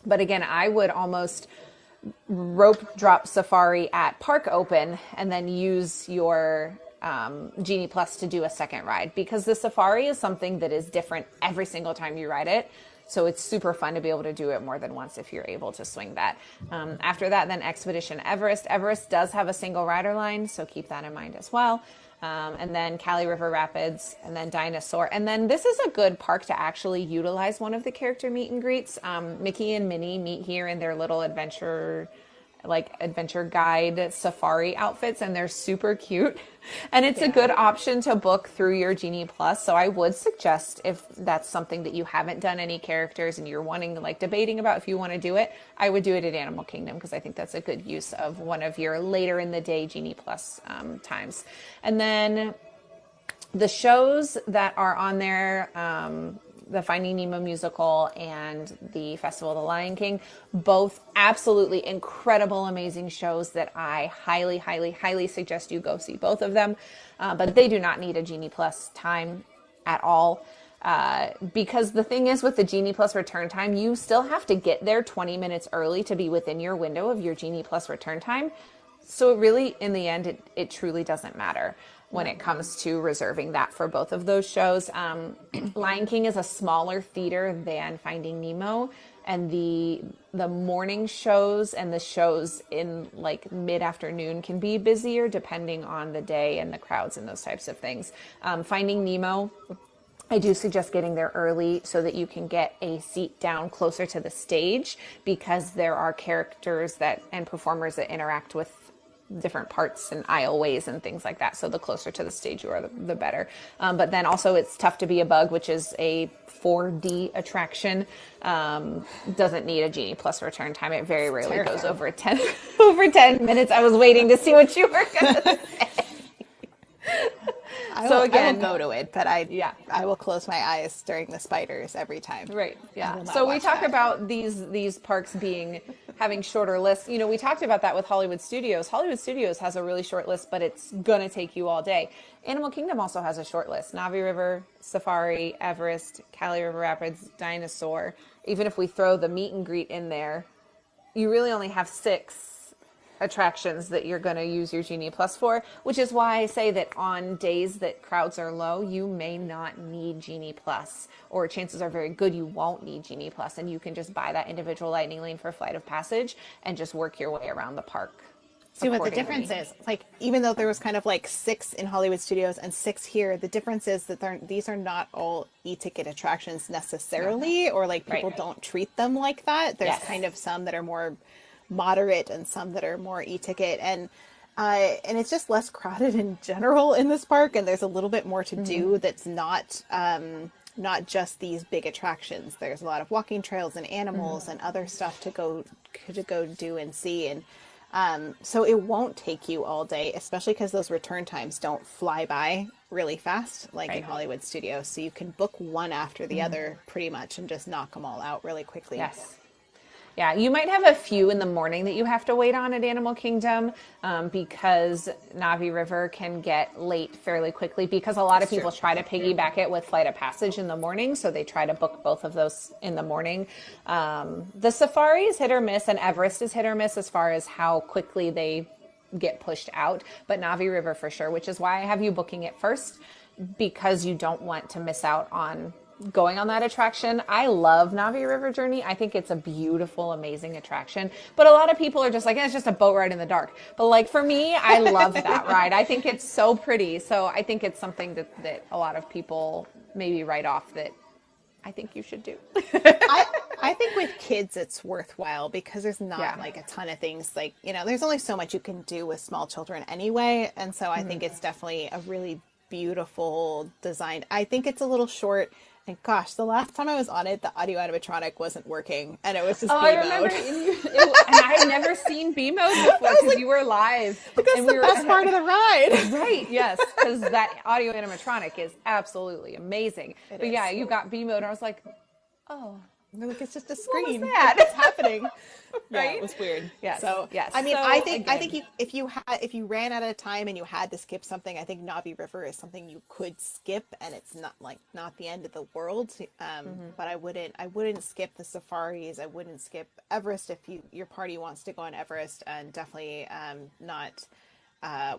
But again, I would almost rope drop safari at park open and then use your Genie Plus to do a second ride, because the safari is something that is different every single time you ride it. So it's super fun to be able to do it more than once if you're able to swing that. After that, then Expedition Everest. Everest does have a single rider line, so keep that in mind as well. And then Cali River Rapids, and then Dinosaur. And then this is a good park to actually utilize one of the character meet and greets. Mickey and Minnie meet here in their little adventure guide safari outfits, and they're super cute. And it's a good option to book through your Genie Plus. So I would suggest, if that's something that you haven't done any characters and you're wanting, like, debating about if you want to do it, I would do it at Animal Kingdom because I think that's a good use of one of your later in the day Genie Plus times. And then the shows that are on there, the Finding Nemo musical and the Festival of the Lion King, both absolutely incredible, amazing shows that I highly, highly, highly suggest you go see both of them. But they do not need a Genie Plus time at all. Because the thing is with the Genie Plus return time, you still have to get there 20 minutes early to be within your window of your Genie Plus return time. So it really, in the end, it truly doesn't matter when it comes to reserving that for both of those shows. Lion King is a smaller theater than Finding Nemo, and the morning shows and the shows in like mid-afternoon can be busier depending on the day and the crowds and those types of things. Finding Nemo, I do suggest getting there early so that you can get a seat down closer to the stage, because there are characters and performers that interact with different parts and aisleways and things like that. So the closer to the stage you are, the better. But then also it's Tough to Be a Bug, which is a 4D attraction. Doesn't need a Genie Plus return time. It very rarely goes over 10 minutes. I was waiting to see what you were going to say. I will go to it, but I will close my eyes during the spiders every time. Right. Yeah. So we talk about these parks having shorter lists. You know, we talked about that with Hollywood Studios. Hollywood Studios has a really short list, but it's gonna take you all day. Animal Kingdom also has a short list. Navi River, Safari, Everest, Cali River Rapids, Dinosaur. Even if we throw the meet and greet in there, you really only have 6 attractions that you're going to use your Genie Plus for, which is why I say that on days that crowds are low, you may not need Genie Plus, or chances are very good you won't need Genie Plus, and you can just buy that individual Lightning Lane for Flight of Passage and just work your way around the park. See what the difference is. Like, even though there was kind of like 6 in Hollywood Studios and 6 here, the difference is that these are not all e-ticket attractions necessarily, or like people don't treat them like that. There's kind of some that are more moderate and some that are more e-ticket, and it's just less crowded in general in this park, and there's a little bit more to do that's not just these big attractions. There's a lot of walking trails and animals and other stuff to go do and see, and so it won't take you all day, especially because those return times don't fly by really fast like in Hollywood Studios, so you can book one after the other pretty much and just knock them all out really quickly. Yeah, you might have a few in the morning that you have to wait on at Animal Kingdom, because Navi River can get late fairly quickly, because a lot of people try to piggyback it with Flight of Passage in the morning, so they try to book both of those in the morning. The Safari is hit or miss, and Everest is hit or miss as far as how quickly they get pushed out, but Navi River for sure, which is why I have you booking it first, because you don't want to miss out on going on that attraction. I love Navi River Journey. I think it's a beautiful, amazing attraction. But a lot of people are just like, it's just a boat ride in the dark. But like for me, I love that ride. I think it's so pretty. So I think it's something that a lot of people maybe write off that I think you should do. I think with kids it's worthwhile, because there's not like a ton of things, like, you know, there's only so much you can do with small children anyway. And so I think it's definitely a really beautiful design. I think it's a little short. And gosh, the last time I was on it, the audio animatronic wasn't working, and it was just B mode. I remember, and I had never seen B mode before, because you were live. But that's the best part of the ride. Right, yes, because that audio animatronic is absolutely amazing. But yeah, you got B mode, and I was like, oh. Like, it's just a screen. What was that? It's happening. Right? Yeah, it was weird. Yes. So, yes. I mean, so, I think if you ran out of time and you had to skip something, I think Navi River is something you could skip, and it's not the end of the world. But I wouldn't skip the safaris. I wouldn't skip Everest if your party wants to go on Everest, and definitely not.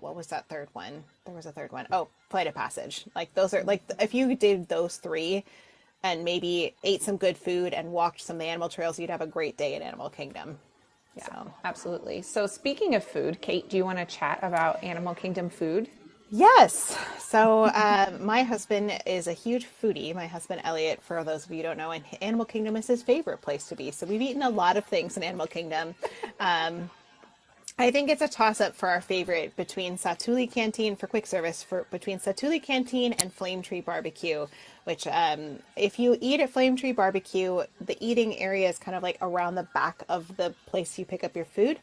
What was that third one? There was a third one. Oh, Flight of Passage. Like, those are like, if you did those 3. And maybe ate some good food and walked some of the animal trails, you'd have a great day at Animal Kingdom. Yeah, so. Absolutely. So speaking of food, Kate, do you want to chat about Animal Kingdom food? Yes. So my husband is a huge foodie. My husband, Elliot, for those of you who don't know, and Animal Kingdom is his favorite place to be. So we've eaten a lot of things in Animal Kingdom. I think it's a toss-up for our favorite between Satuli Canteen for quick service, between Satuli Canteen and Flame Tree Barbecue, which if you eat at Flame Tree Barbecue, the eating area is kind of like around the back of the place you pick up your food.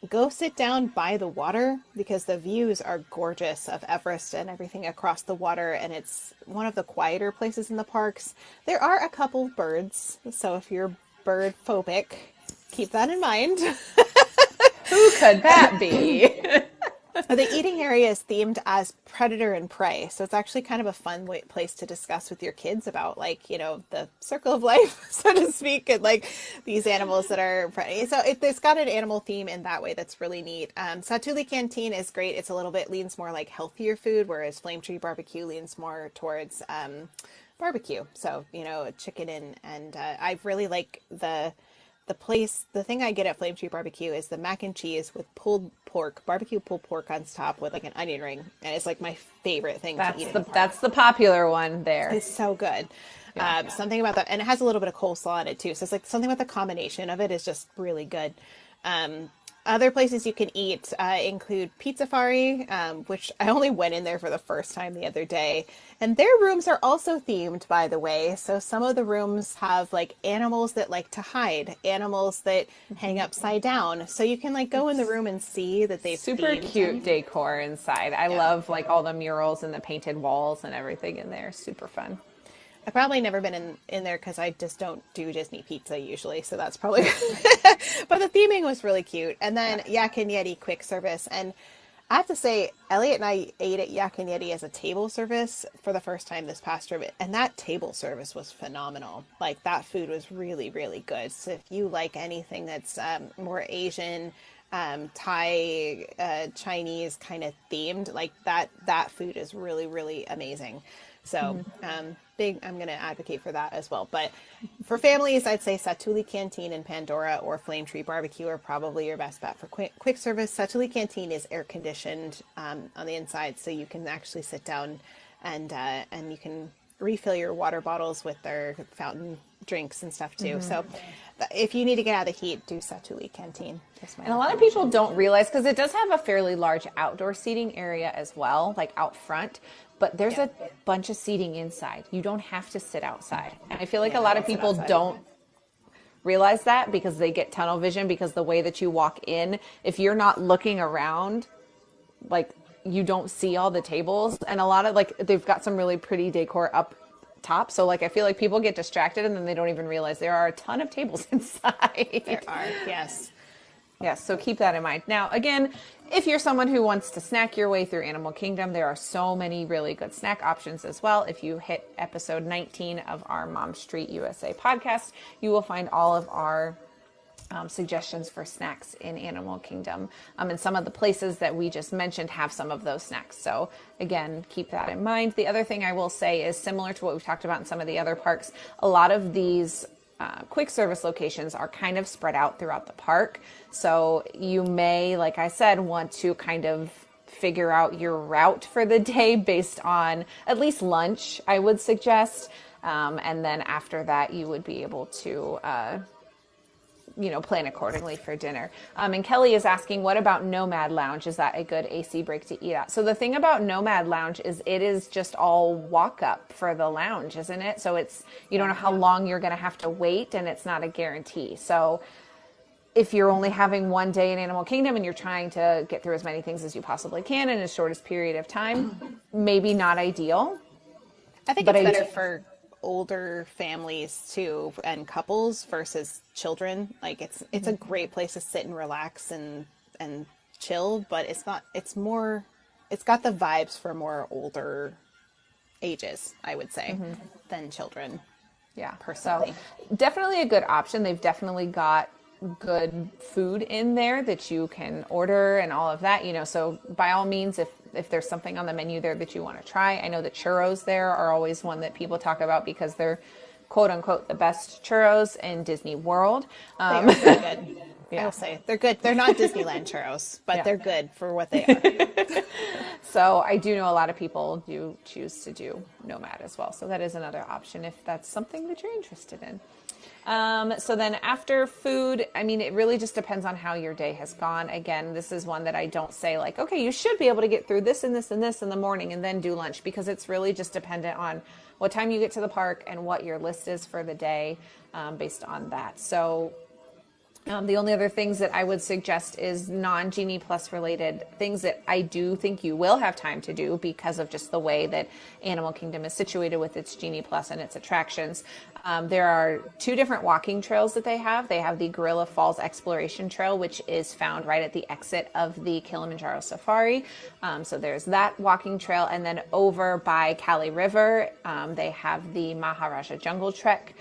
Go sit down by the water, because the views are gorgeous of Everest and everything across the water, and it's one of the quieter places in the parks. There are a couple birds, so if you're bird phobic, keep that in mind. Who could that be? The eating area is themed as predator and prey. So it's actually kind of a fun place to discuss with your kids about, like, the circle of life, so to speak, and like these animals that are prey. So it's got an animal theme in that way that's really neat. Satuli Canteen is great. It's a little bit leans more like healthier food, whereas Flame Tree Barbecue leans more towards barbecue. So, chicken and I really like the thing I get at Flame Tree Barbecue is the mac and cheese with barbecue pulled pork on top with like an onion ring. And it's like my favorite thing to eat. That's the popular one there. It's so good. Yeah. Something about that. And it has a little bit of coleslaw in it too. So it's like something about the combination of it is just really good. Other places you can eat include Pizzafari, which I only went in there for the first time the other day. And their rooms are also themed, by the way. So some of the rooms have like animals that like to hide, animals that hang upside down. So you can like go in the room and see that they've super cute decor inside. I love like all the murals and the painted walls and everything in there. Super fun. I've probably never been in there because I just don't do Disney pizza usually. So that's probably, but the theming was really cute. And then Yak and Yeti quick service. And I have to say, Elliot and I ate at Yak and Yeti as a table service for the first time this past trip. And that table service was phenomenal. Like that food was really, really good. So if you like anything that's more Asian, Thai, Chinese kind of themed, like that food is really, really amazing. So, I'm going to advocate for that as well. But for families, I'd say Satuli Canteen in Pandora or Flame Tree Barbecue are probably your best bet for quick service. Satuli Canteen is air conditioned on the inside, so you can actually sit down and you can refill your water bottles with their fountain drinks and stuff too. So if you need to get out of the heat, do Satuli Canteen. And a lot of people don't realize, because it does have a fairly large outdoor seating area as well, like out front. But there's a bunch of seating inside. You don't have to sit outside. And I feel like a lot of people don't realize that because they get tunnel vision, because the way that you walk in, if you're not looking around, like you don't see all the tables. And a lot of like, they've got some really pretty decor up top. So like, I feel like people get distracted and then they don't even realize there are a ton of tables inside. There are, yes. Yes, so keep that in mind. Now, again, if you're someone who wants to snack your way through Animal Kingdom, there are so many really good snack options as well. If you hit episode 19 of our Mom Street USA podcast, you will find all of our suggestions for snacks in Animal Kingdom. And some of the places that we just mentioned have some of those snacks. So again, keep that in mind. The other thing I will say is similar to what we've talked about in some of the other parks, a lot of these quick service locations are kind of spread out throughout the park. So you may, like I said, want to kind of figure out your route for the day based on at least lunch, I would suggest. And then after that, you would be able to, plan accordingly for dinner. And Kelly is asking, what about Nomad Lounge? Is that a good AC break to eat at? So the thing about Nomad Lounge is it is just all walk up for the lounge, isn't it? So you don't know how long you're going to have to wait, and it's not a guarantee. So if you're only having one day in Animal Kingdom and you're trying to get through as many things as you possibly can in as shortest period of time, maybe not ideal. I think it's better for older families too, and couples versus children. Like it's a great place to sit and relax and chill, but it's got the vibes for more older ages, I would say, than children. Yeah, personally. So definitely a good option. They've definitely got good food in there that you can order and all of that, so by all means, if there's something on the menu there that you want to try. I know that churros there are always one that people talk about because they're quote unquote the best churros in Disney World. They are very good. I will say they're good. They're not Disneyland churros, but they're good for what they are. So I do know a lot of people do choose to do Nomad as well. So that is another option if that's something that you're interested in. So then after food, it really just depends on how your day has gone. Again, this is one that I don't say like, okay, you should be able to get through this and this and this in the morning and then do lunch, because it's really just dependent on what time you get to the park and what your list is for the day, based on that. So The only other things that I would suggest is non-Genie Plus related things that I do think you will have time to do because of just the way that Animal Kingdom is situated with its Genie Plus and its attractions. There are 2 different walking trails that they have. They have the Gorilla Falls Exploration Trail, which is found right at the exit of the Kilimanjaro Safari. So there's that walking trail. And then over by Cali River, they have the Maharaja Jungle Trek,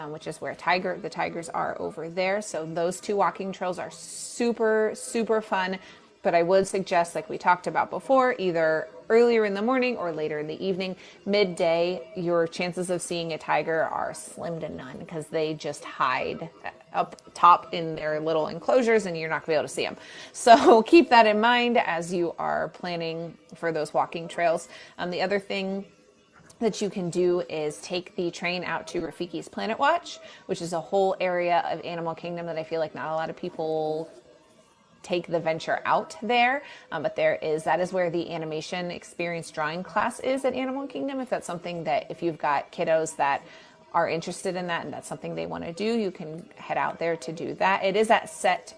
which is where the tigers are over there. So those 2 walking trails are super, super fun. But I would suggest, like we talked about before, either earlier in the morning or later in the evening. Midday, your chances of seeing a tiger are slim to none because they just hide up top in their little enclosures and you're not going to be able to see them. So keep that in mind as you are planning for those walking trails. The other thing that you can do is take the train out to Rafiki's Planet Watch, which is a whole area of Animal Kingdom that I feel like not a lot of people take the venture out there. But that is where the animation experience drawing class is at Animal Kingdom. If that's something that, if you've got kiddos that are interested in that and that's something they want to do, you can head out there to do that. It is at set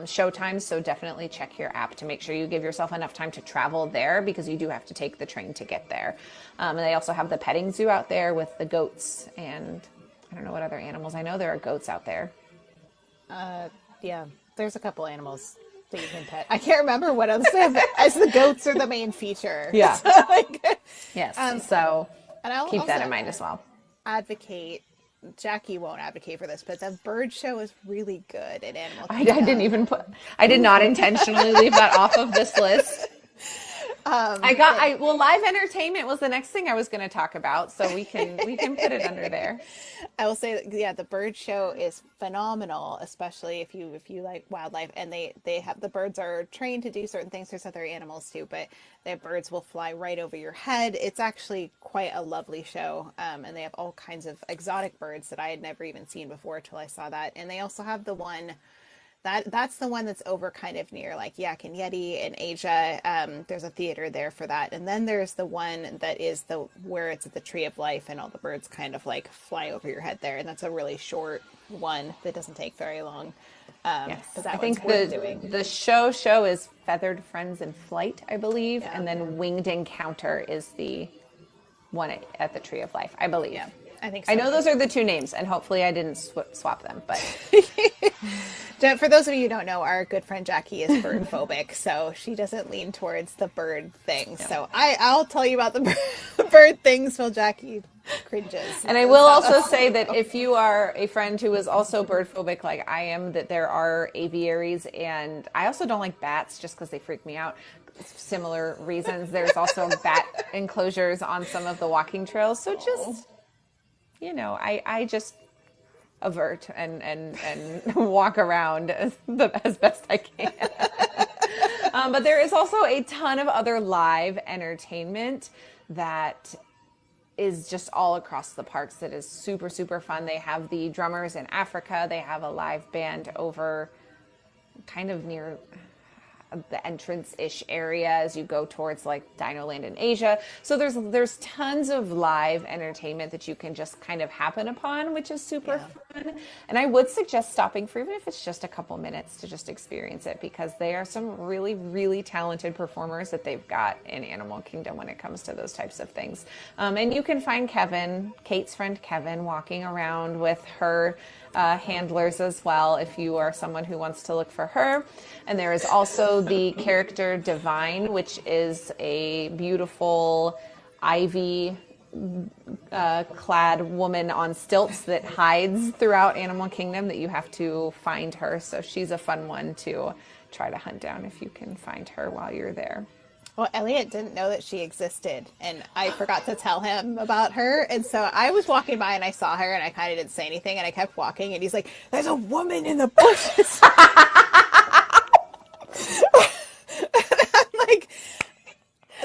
show times, so definitely check your app to make sure you give yourself enough time to travel there because you do have to take the train to get there. And they also have the petting zoo out there with the goats and I don't know what other animals. I know there are goats out there. Yeah, there's a couple animals that you can pet. I can't remember what else they have, as the goats are the main feature. Yeah. So, Yes. So and keep that in mind as well. Advocate. Jackie won't advocate for this, but the bird show is really good at Animal Kingdom. I did not intentionally leave that off of this list. Live entertainment was the next thing I was going to talk about, so we can put it under there. I will say, the bird show is phenomenal, especially if you like wildlife, and the birds are trained to do certain things. There's other animals too, but the birds will fly right over your head. It's actually quite a lovely show, and they have all kinds of exotic birds that I had never even seen before till I saw that. And they also have the one that's the one that's over kind of near like Yak and Yeti in Asia. There's a theater there for that. And then there's the one that is where it's at the Tree of Life and all the birds kind of like fly over your head there. And that's a really short one that doesn't take very long. Yes. I think the show is Feathered Friends in Flight, I believe. Yeah. And then Winged Encounter is the one at the Tree of Life, I believe. Yeah. I think so. I know those are the 2 names, and hopefully I didn't swap them. But for those of you who don't know, our good friend Jackie is bird phobic, so she doesn't lean towards the bird things. No. So I'll tell you about the bird things while Jackie cringes. And I will also say that if you are a friend who is also bird phobic like I am, that there are aviaries, and I also don't like bats just because they freak me out. Similar reasons. There's also bat enclosures on some of the walking trails. So just... I just avert and walk around as best I can. But there is also a ton of other live entertainment that is just all across the parks that is super, super fun. They have the drummers in Africa. They have a live band over kind of near the entrance-ish area as you go towards like Dino Land in Asia. So there's tons of live entertainment that you can just kind of happen upon, which is super fun. And I would suggest stopping for even if it's just a couple minutes to just experience it, because they are some really, really talented performers that they've got in Animal Kingdom when it comes to those types of things. And you can find Kate's friend Kevin, walking around with her handlers as well if you are someone who wants to look for her. And there is also the character Divine, which is a beautiful ivy clad woman on stilts that hides throughout Animal Kingdom that you have to find her. So she's a fun one to try to hunt down if you can find her while you're there. Well, Elliot didn't know that she existed, and I forgot to tell him about her. And so I was walking by and I saw her and I kind of didn't say anything, and I kept walking and he's like, "There's a woman in the bushes." And I'm like,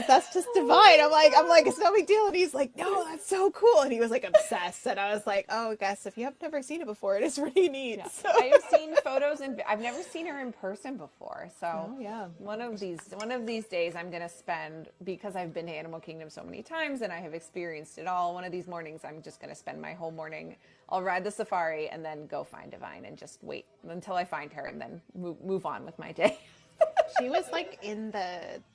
that's just Divine. fine. I'm like, it's no big deal. And he's like, no, that's so cool. And he was like obsessed. And I was like, oh, I guess if you have never seen it before, it is really neat. Yeah. So. I've seen photos and I've never seen her in person before. So yeah. one of these days I'm going to spend, because I've been to Animal Kingdom so many times and I have experienced it all. One of these mornings I'm just going to spend my whole morning. I'll ride the safari and then go find Divine and just wait until I find her and then move on with my day. She was like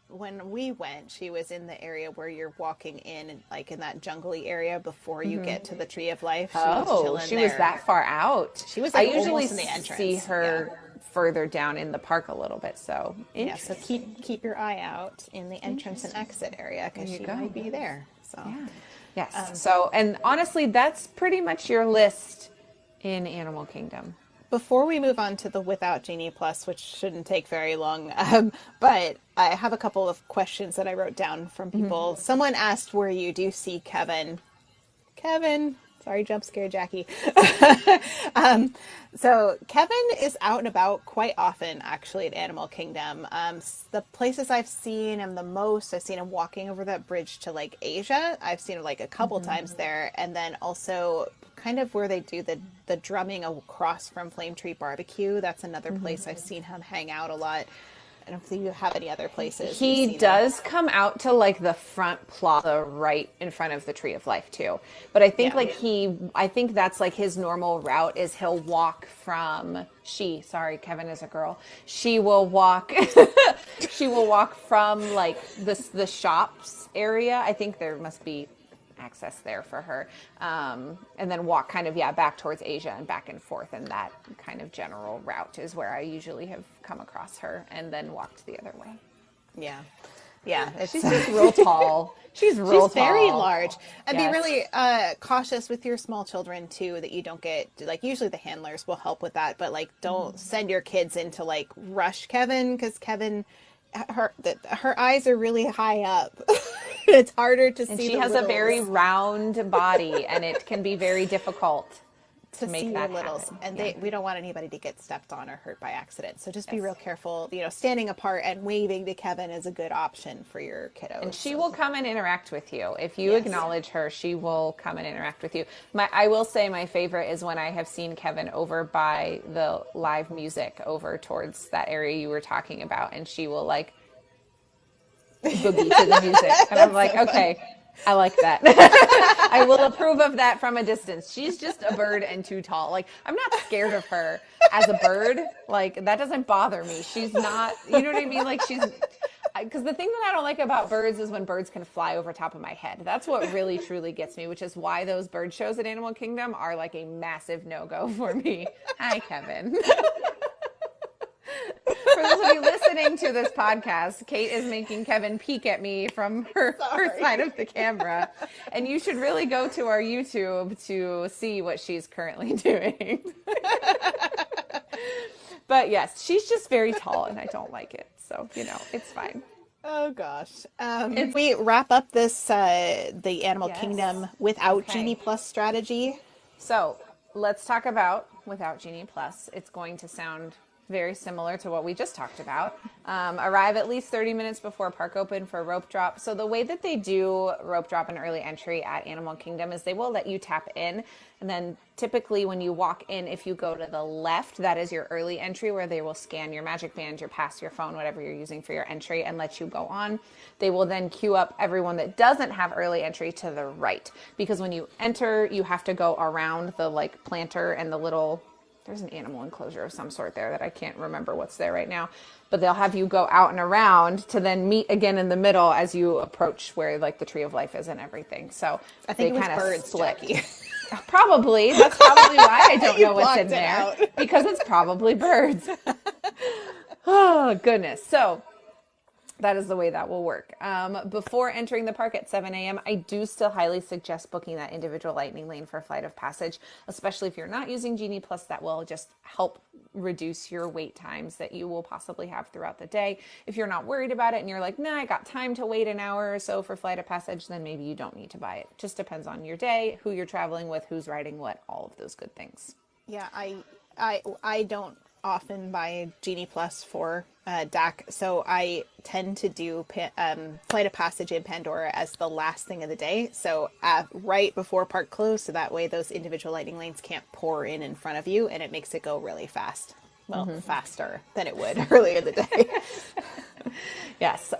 when we went, she was in the area where you're walking in, like in that jungly area before you get to the Tree of Life. She was that far out. She was like I usually almost in the entrance. see her further down in the park a little bit. So yeah, so keep your eye out in the entrance and exit area because she might be there. So yes. So, and honestly, that's pretty much your list in Animal Kingdom. Before we move on to the Without Genie Plus, which shouldn't take very long, but I have a couple of questions that I wrote down from people. Someone asked where you do see Kevin. Sorry, jump scare, Jackie. So Kevin is out and about quite often, actually, at Animal Kingdom. The places I've seen him the most, I've seen him walking over that bridge to like Asia. I've seen him like a couple times there, and then also kind of where they do the drumming across from Flame Tree Barbecue. That's another place I've seen him hang out a lot. I don't think you have any other places. He does come out to like the front plaza right in front of the Tree of Life too. But I think I think that's like his normal route is he'll walk from Kevin is a girl. She will walk from like the shops area. I think there must be access there for her, and then walk kind of back towards Asia and back and forth, and that kind of general route is where I usually have come across her, and then walked the other way. She's just real tall. She's tall. Very large, and be really cautious with your small children too, that you don't get like, usually the handlers will help with that, but like don't send your kids in to like rush Kevin, because Kevin, her eyes are really high up. It's harder to see. And she has a very round body, and it can be very difficult to make that happen. And we don't want anybody to get stepped on or hurt by accident. So just be real careful. Standing apart and waving to Kevin is a good option for your kiddos. And she will come and interact with you. If you acknowledge her, she will come and interact with you. I will say my favorite is when I have seen Kevin over by the live music over towards that area you were talking about, and she will like boogie to the music. And I'm like, okay, I like that. I will approve of that from a distance. She's just a bird and too tall. Like, I'm not scared of her as a bird. Like, that doesn't bother me. She's not, you know what I mean? Like, because the thing that I don't like about birds is when birds can fly over top of my head. That's what really, truly gets me, which is why those bird shows at Animal Kingdom are like a massive no-go for me. Hi, Kevin. For those of you listening to this podcast, Kate is making Kevin peek at me from her side of the camera. And you should really go to our YouTube to see what she's currently doing. But yes, she's just very tall and I don't like it. So, it's fine. Oh gosh. If we wrap up this, the Animal Kingdom Without Genie Plus strategy. So let's talk about Without Genie Plus. It's going to sound very similar to what we just talked about. Arrive at least 30 minutes before park open for rope drop. So the way that they do rope drop and early entry at Animal Kingdom is they will let you tap in. And then typically when you walk in, if you go to the left, that is your early entry, where they will scan your Magic Band, your pass, your phone, whatever you're using for your entry, and let you go on. They will then queue up everyone that doesn't have early entry to the right. Because when you enter, you have to go around the like planter and the little... There's an animal enclosure of some sort there that I can't remember what's there right now. But they'll have you go out and around to then meet again in the middle as you approach where like the Tree of Life is and everything. So I think they kind of birds, split. Jackie. Probably. That's probably why I don't know what's in there. Out. Because it's probably birds. Oh, goodness. So that is the way that will work. Before entering the park at 7 a.m., I do still highly suggest booking that individual lightning lane for Flight of Passage, especially if you're not using Genie Plus. That will just help reduce your wait times that you will possibly have throughout the day. If you're not worried about it and you're like, nah, I got time to wait an hour or so for Flight of Passage, then maybe you don't need to buy it. Just depends on your day, who you're traveling with, who's riding what, all of those good things. Yeah, I don't often buy Genie Plus for DAC, so I tend to do Flight of Passage in Pandora as the last thing of the day. So right before park close, so that way those individual lightning lanes can't pour in front of you, and it makes it go really fast. Well, faster than it would earlier in the day. Yes.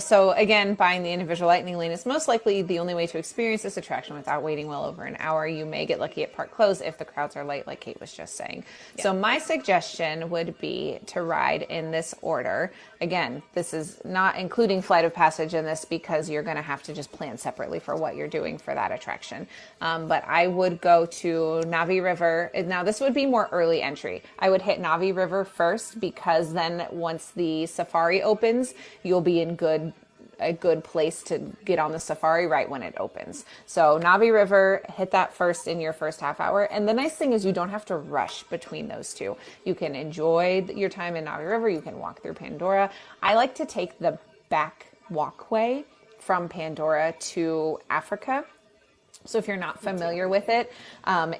So again, buying the individual lightning lane is most likely the only way to experience this attraction without waiting well over an hour. You may get lucky at park close if the crowds are light, like Kate was just saying. Yeah. So my suggestion would be to ride in this order. Again, this is not including Flight of Passage in this because you're going to have to just plan separately for what you're doing for that attraction. But I would go to Navi River. Now, this would be more early entry. I would hit Navi River first because then once the safari opens, you'll be in a good place to get on the safari right when it opens. So Navi River, hit that first in your first half hour. And the nice thing is you don't have to rush between those two. You can enjoy your time in Navi River. You can walk through Pandora. I like to take the back walkway from Pandora to Africa. So if you're not familiar with it,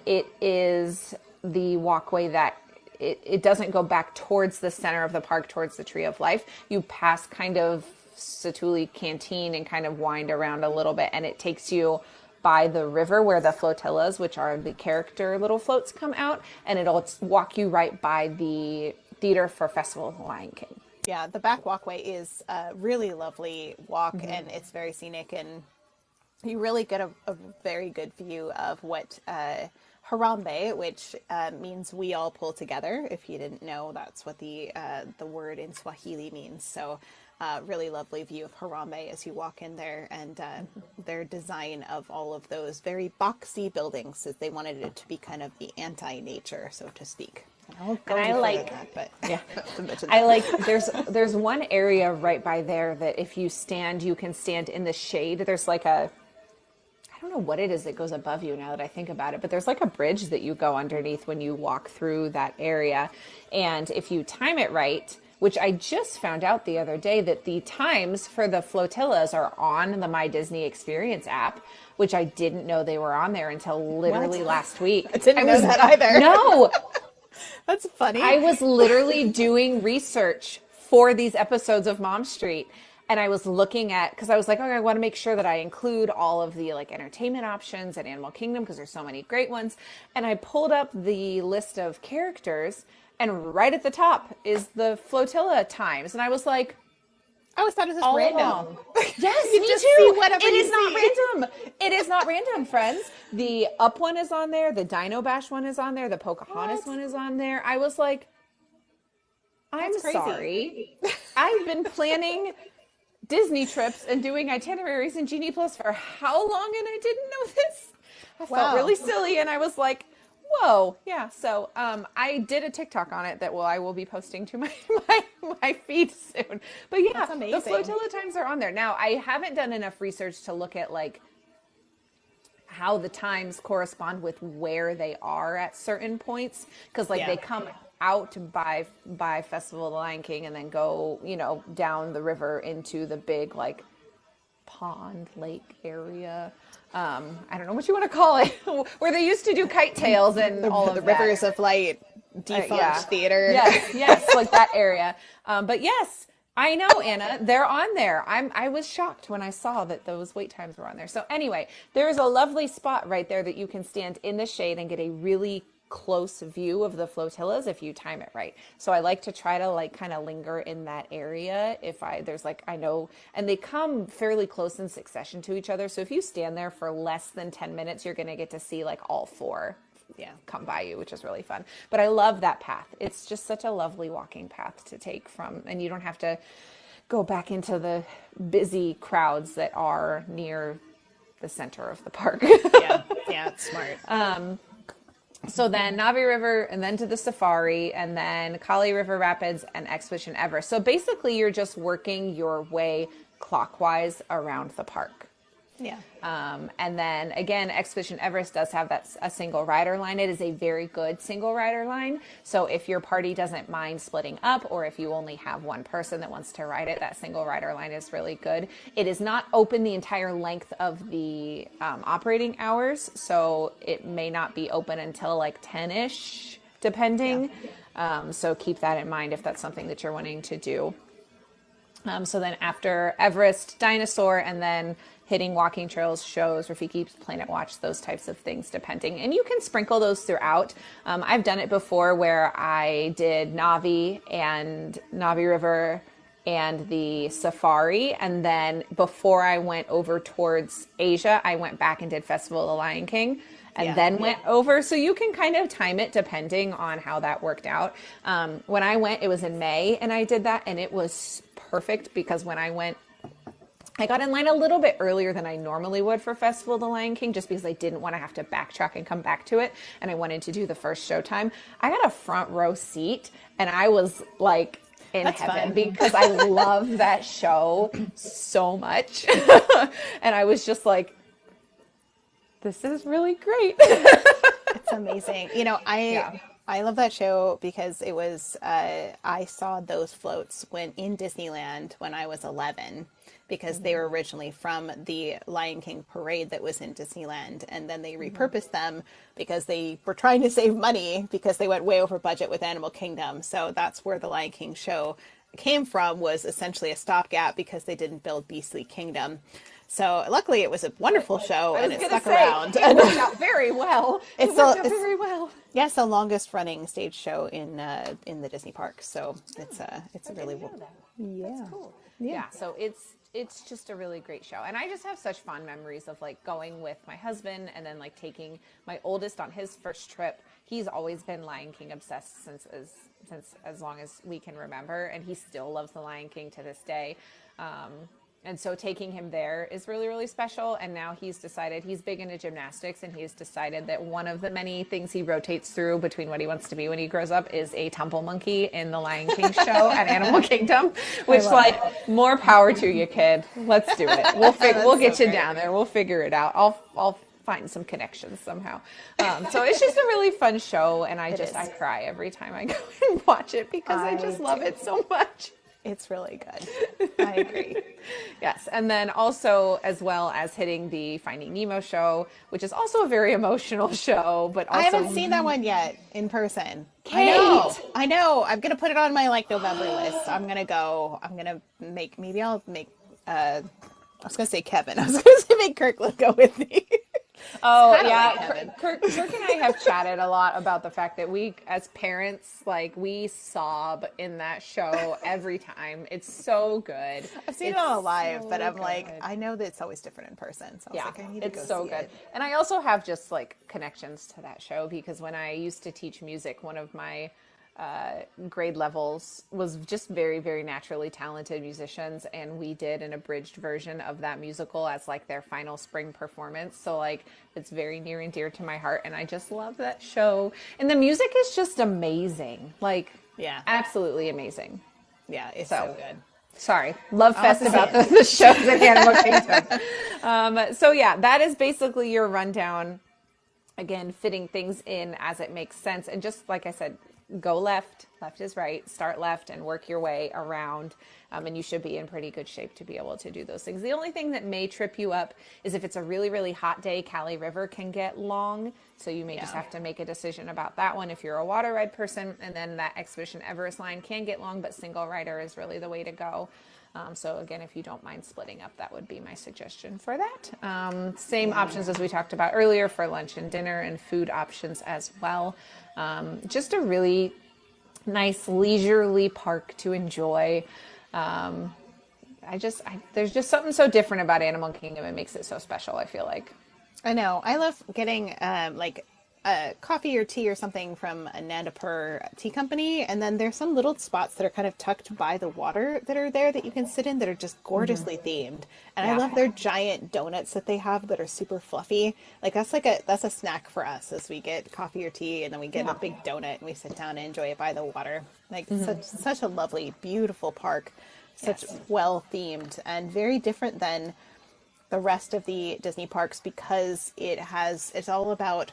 it is the walkway that it doesn't go back towards the center of the park, towards the Tree of Life. You pass kind of Satuli Canteen and kind of wind around a little bit, and it takes you by the river where the flotillas, which are the character little floats, come out, and it'll walk you right by the theater for Festival of the Lion King. Yeah, the back walkway is a really lovely walk, and it's very scenic, and you really get a very good view of what Harambe, which means we all pull together. If you didn't know, that's what the word in Swahili means. So really lovely view of Harambe as you walk in there, and their design of all of those very boxy buildings, as they wanted it to be kind of the anti-nature, so to speak. I like there's one area right by there that if you can stand in the shade. There's like I don't know what it is that goes above you now that I think about it, but there's like a bridge that you go underneath when you walk through that area. And if you time it right, which I just found out the other day that the times for the flotillas are on the My Disney Experience app, which I didn't know they were on there until literally last week. I didn't know that either. No. That's funny. I was literally doing research for these episodes of Mom Street. And I was looking at, because I was like, okay, I want to make sure that I include all of the like entertainment options at Animal Kingdom because there's so many great ones. And I pulled up the list of characters, and right at the top is the flotilla times. And I was like, I always thought it was just random. Yes, you me just too. See whatever it you is see. not random. It is not random, friends. The Up one is on there. The Dino Bash one is on there. The Pocahontas one is on there. I was like, I'm sorry. I've been planning Disney trips and doing itineraries in Genie Plus for how long, and I didn't know this. I felt really silly, and I was like, whoa, yeah. So I did a TikTok on it that I will be posting to my feed soon. But yeah, the flotilla times are on there. Now, I haven't done enough research to look at like how the times correspond with where they are at certain points, because like they come out by Festival of the Lion King and then go, down the river into the big like pond lake area. I don't know what you want to call it, where they used to do kite tails and all of the that. Rivers of Light defunct theater. Yes, like that area. But yes, I know, Anna, they're on there. I was shocked when I saw that those wait times were on there. So anyway, there's a lovely spot right there that you can stand in the shade and get a really close view of the flotillas if you time it right. So I like to try to like kind of linger in that area I know, and they come fairly close in succession to each other. So if you stand there for less than 10 minutes, you're going to get to see like all four come by you, which is really fun. But I love that path. It's just such a lovely walking path to take from, and you don't have to go back into the busy crowds that are near the center of the park. Yeah, it's smart. So then Navi River, and then to the safari, and then Kali River Rapids and Expedition Everest. So basically you're just working your way clockwise around the park. Yeah. And then again, Expedition Everest does have a single rider line. It is a very good single rider line. So if your party doesn't mind splitting up, or if you only have one person that wants to ride it, that single rider line is really good. It is not open the entire length of the operating hours. So it may not be open until like 10-ish, depending. So keep that in mind if that's something that you're wanting to do. So then after Everest, Dinosaur, and then hitting walking trails, shows, Rafiki's Planet Watch, those types of things, depending. And you can sprinkle those throughout. I've done it before where I did Navi and Navi River and the safari. And then before I went over towards Asia, I went back and did Festival of the Lion King and then went over. So you can kind of time it depending on how that worked out. When I went, it was in May and I did that, and it was perfect because when I went, I got in line a little bit earlier than I normally would for Festival of the Lion King, just because I didn't want to have to backtrack and come back to it. And I wanted to do the first showtime. I got a front row seat and I was like in heaven because I love that show so much. And I was just like, this is really great. It's amazing. You know, I love that show because it was, I saw those floats when in Disneyland when I was 11, because they were originally from the Lion King parade that was in Disneyland. And then they repurposed them because they were trying to save money because they went way over budget with Animal Kingdom. So that's where the Lion King show came from, was essentially a stopgap because they didn't build Beastly Kingdom. So luckily it was a wonderful show and it stuck around. It worked out very well. It worked out very well. Yeah, it's the longest running stage show in the Disney park. So it's a really That's cool. Yeah, so it's just a really great show. And I just have such fond memories of like going with my husband and then like taking my oldest on his first trip. He's always been Lion King obsessed since as long as we can remember, and he still loves the Lion King to this day. And so taking him there is really, really special. And now he's decided, he's big into gymnastics, and he's decided that one of the many things he rotates through between what he wants to be when he grows up is a tumble monkey in the Lion King show at Animal Kingdom, which like, more power to you, kid. Let's do it. We'll get you down there. We'll figure it out. I'll find some connections somehow. So it's just a really fun show. And I cry every time I go and watch it because I just love it so much. It's really good. I agree. Yes. And then also, as well as hitting the Finding Nemo show, which is also a very emotional show, but also I haven't seen that one yet in person. Kate! I know. I'm going to put it on my like November list. I'm going to make, maybe I'll make, I was going to say Kevin. I was going to say make Kirk go with me. Oh yeah, like Kirk and I have chatted a lot about the fact that we, as parents, like we sob in that show every time. It's so good. I've seen it on live, but I'm like, I know that it's always different in person. So I was like, I need to go see it. And I also have just like connections to that show because when I used to teach music, one of my grade levels was just very, very naturally talented musicians, and we did an abridged version of that musical as like their final spring performance. So like it's very near and dear to my heart, and I just love that show. And the music is just amazing, like absolutely amazing. Yeah, it's so good. Sorry, love fest about the shows at Animal Kingdom. So yeah, that is basically your rundown. Again, fitting things in as it makes sense, and just like I said, go left is right, start left and work your way around, and you should be in pretty good shape to be able to do those things. The only thing that may trip you up is if it's a really, really hot day, Cali River can get long, so you may just have to make a decision about that one if you're a water ride person. And then that Expedition Everest line can get long, but single rider is really the way to go. So again, if you don't mind splitting up, that would be my suggestion for that. Same options as we talked about earlier for lunch and dinner, and food options as well. Just a really nice leisurely park to enjoy. There's just something so different about Animal Kingdom. It makes it so special, I feel like. I know. I love getting like a coffee or tea or something from a Nandapur tea company, and then there's some little spots that are kind of tucked by the water that are there that you can sit in that are just gorgeously themed. And I love their giant donuts that they have that are super fluffy. Like that's a snack for us as we get coffee or tea, and then we get a big donut and we sit down and enjoy it by the water. Like such a lovely, beautiful park, such well themed, and very different than the rest of the Disney parks because it's all about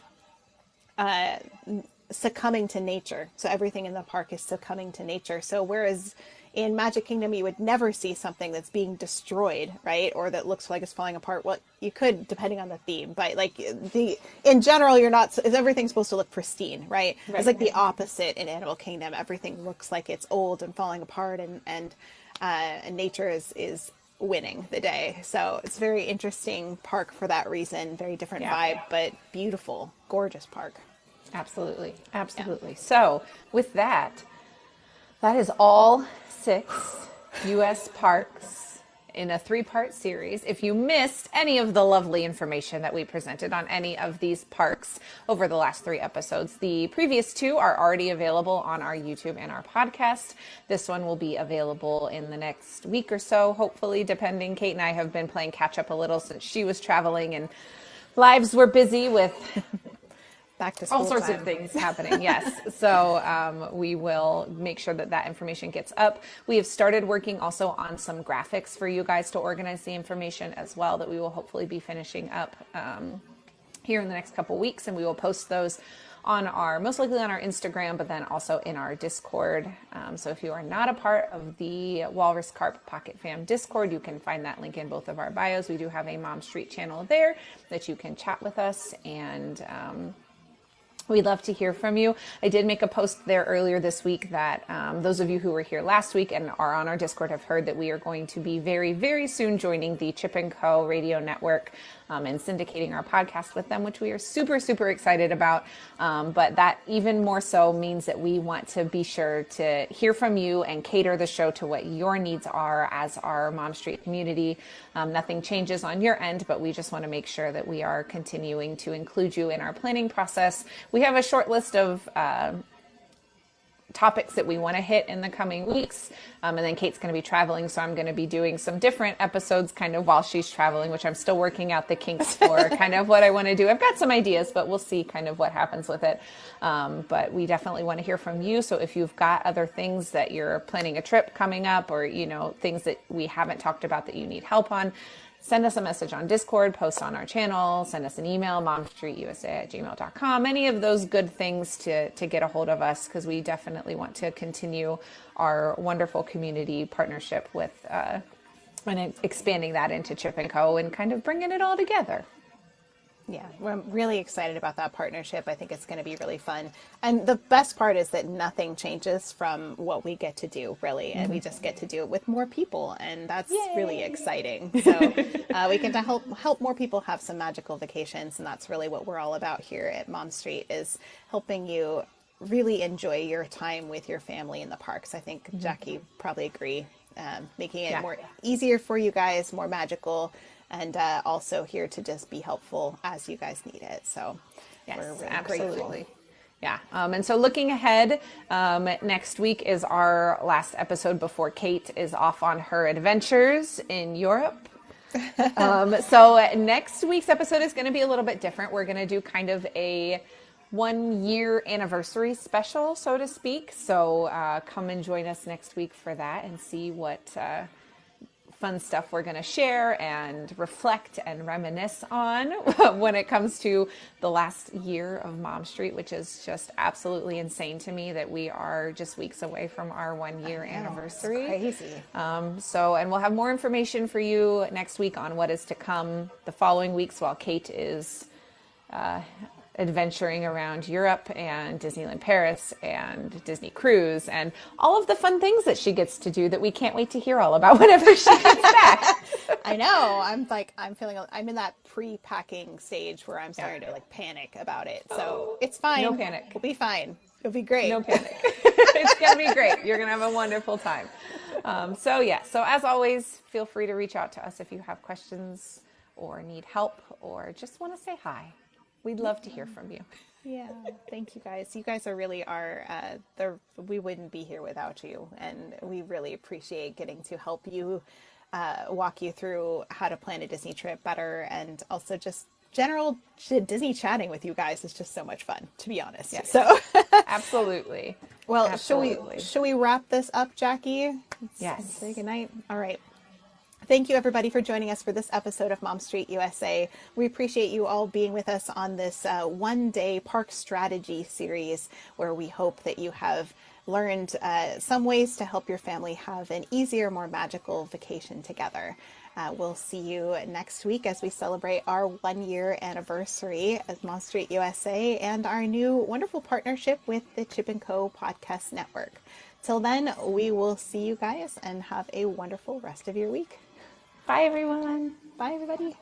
succumbing to nature. So everything in the park is succumbing to nature. So whereas in Magic Kingdom, you would never see something that's being destroyed, right? Or that looks like it's falling apart. Well, you could, depending on the theme, but like in general, you're not, everything's supposed to look pristine, right? It's like the opposite in Animal Kingdom. Everything looks like it's old and falling apart, and nature is winning the day. So it's a very interesting park for that reason. Very different vibe, but beautiful, gorgeous park. Absolutely. Absolutely. Yeah. So with that is all 6 U.S. parks in a 3-part series. If you missed any of the lovely information that we presented on any of these parks over the last 3 episodes, the previous 2 are already available on our YouTube and our podcast. This one will be available in the next week or so, hopefully, depending. Kate and I have been playing catch up a little since she was traveling and lives were busy with back to school all sorts time. of things happening. Yes. So we will make sure that information gets up. We have started working also on some graphics for you guys to organize the information as well, that we will hopefully be finishing up here in the next couple weeks. And we will post those most likely on our Instagram, but then also in our Discord. So if you are not a part of the Walrus Carp Pocket Fam Discord, you can find that link in both of our bios. We do have a Mom Street channel there that you can chat with us, and we'd love to hear from you. I did make a post there earlier this week that those of you who were here last week and are on our Discord have heard that we are going to be very, very soon joining the Chip & Co. radio network and syndicating our podcast with them, which we are super, super excited about. But that even more so means that we want to be sure to hear from you and cater the show to what your needs are as our Mom Street community. Nothing changes on your end, but we just want to make sure that we are continuing to include you in our planning process. We have a short list of topics that we want to hit in the coming weeks. And then Kate's going to be traveling, so I'm going to be doing some different episodes kind of while she's traveling, which I'm still working out the kinks for kind of what I want to do. I've got some ideas, but we'll see kind of what happens with it. But we definitely want to hear from you. So if you've got other things that you're planning a trip coming up, or, things that we haven't talked about that you need help on, send us a message on Discord, post on our channel, send us an email, momstreetusa@gmail.com. Any of those good things to get a hold of us, because we definitely want to continue our wonderful community partnership with and expanding that into Chip & Co. and kind of bringing it all together. Yeah, we're really excited about that partnership. I think it's going to be really fun. And the best part is that nothing changes from what we get to do, really. And we just get to do it with more people. And that's really exciting. So we can help more people have some magical vacations. And that's really what we're all about here at Mom Street, is helping you really enjoy your time with your family in the parks. I think Jackie probably agree, making it more easier for you guys, more magical, and also here to just be helpful as you guys need it. So we're really grateful. Yeah. And so looking ahead, next week is our last episode before Kate is off on her adventures in Europe. So next week's episode is going to be a little bit different. We're going to do kind of a 1-year anniversary special, so to speak. So come and join us next week for that and see what fun stuff we're going to share and reflect and reminisce on when it comes to the last year of Mom Street, which is just absolutely insane to me that we are just weeks away from our 1-year anniversary. It's crazy. And we'll have more information for you next week on what is to come the following weeks while Kate is adventuring around Europe and Disneyland Paris and Disney Cruise and all of the fun things that she gets to do that we can't wait to hear all about whenever she gets back. I know. I'm in that pre-packing stage where I'm starting to panic about it. So it's fine. No panic. We'll be fine. It'll be great. No panic. It's going to be great. You're going to have a wonderful time. So as always, feel free to reach out to us if you have questions or need help or just want to say hi. We'd love to hear from you. Yeah, thank you guys. You guys really are, we wouldn't be here without you. And we really appreciate getting to help you, walk you through how to plan a Disney trip better. And also just general Disney chatting with you guys is just so much fun, to be honest. Yes. So Absolutely. Well, Absolutely. Shall we wrap this up, Jackie? Yes. Say goodnight. All right. Thank you, everybody, for joining us for this episode of Mom Street USA. We appreciate you all being with us on this one-day park strategy series, where we hope that you have learned some ways to help your family have an easier, more magical vacation together. We'll see you next week as we celebrate our 1 year anniversary as Mom Street USA and our new wonderful partnership with the Chip and Co. Podcast Network. Till then, we will see you guys and have a wonderful rest of your week. Bye, everyone. Bye, everybody.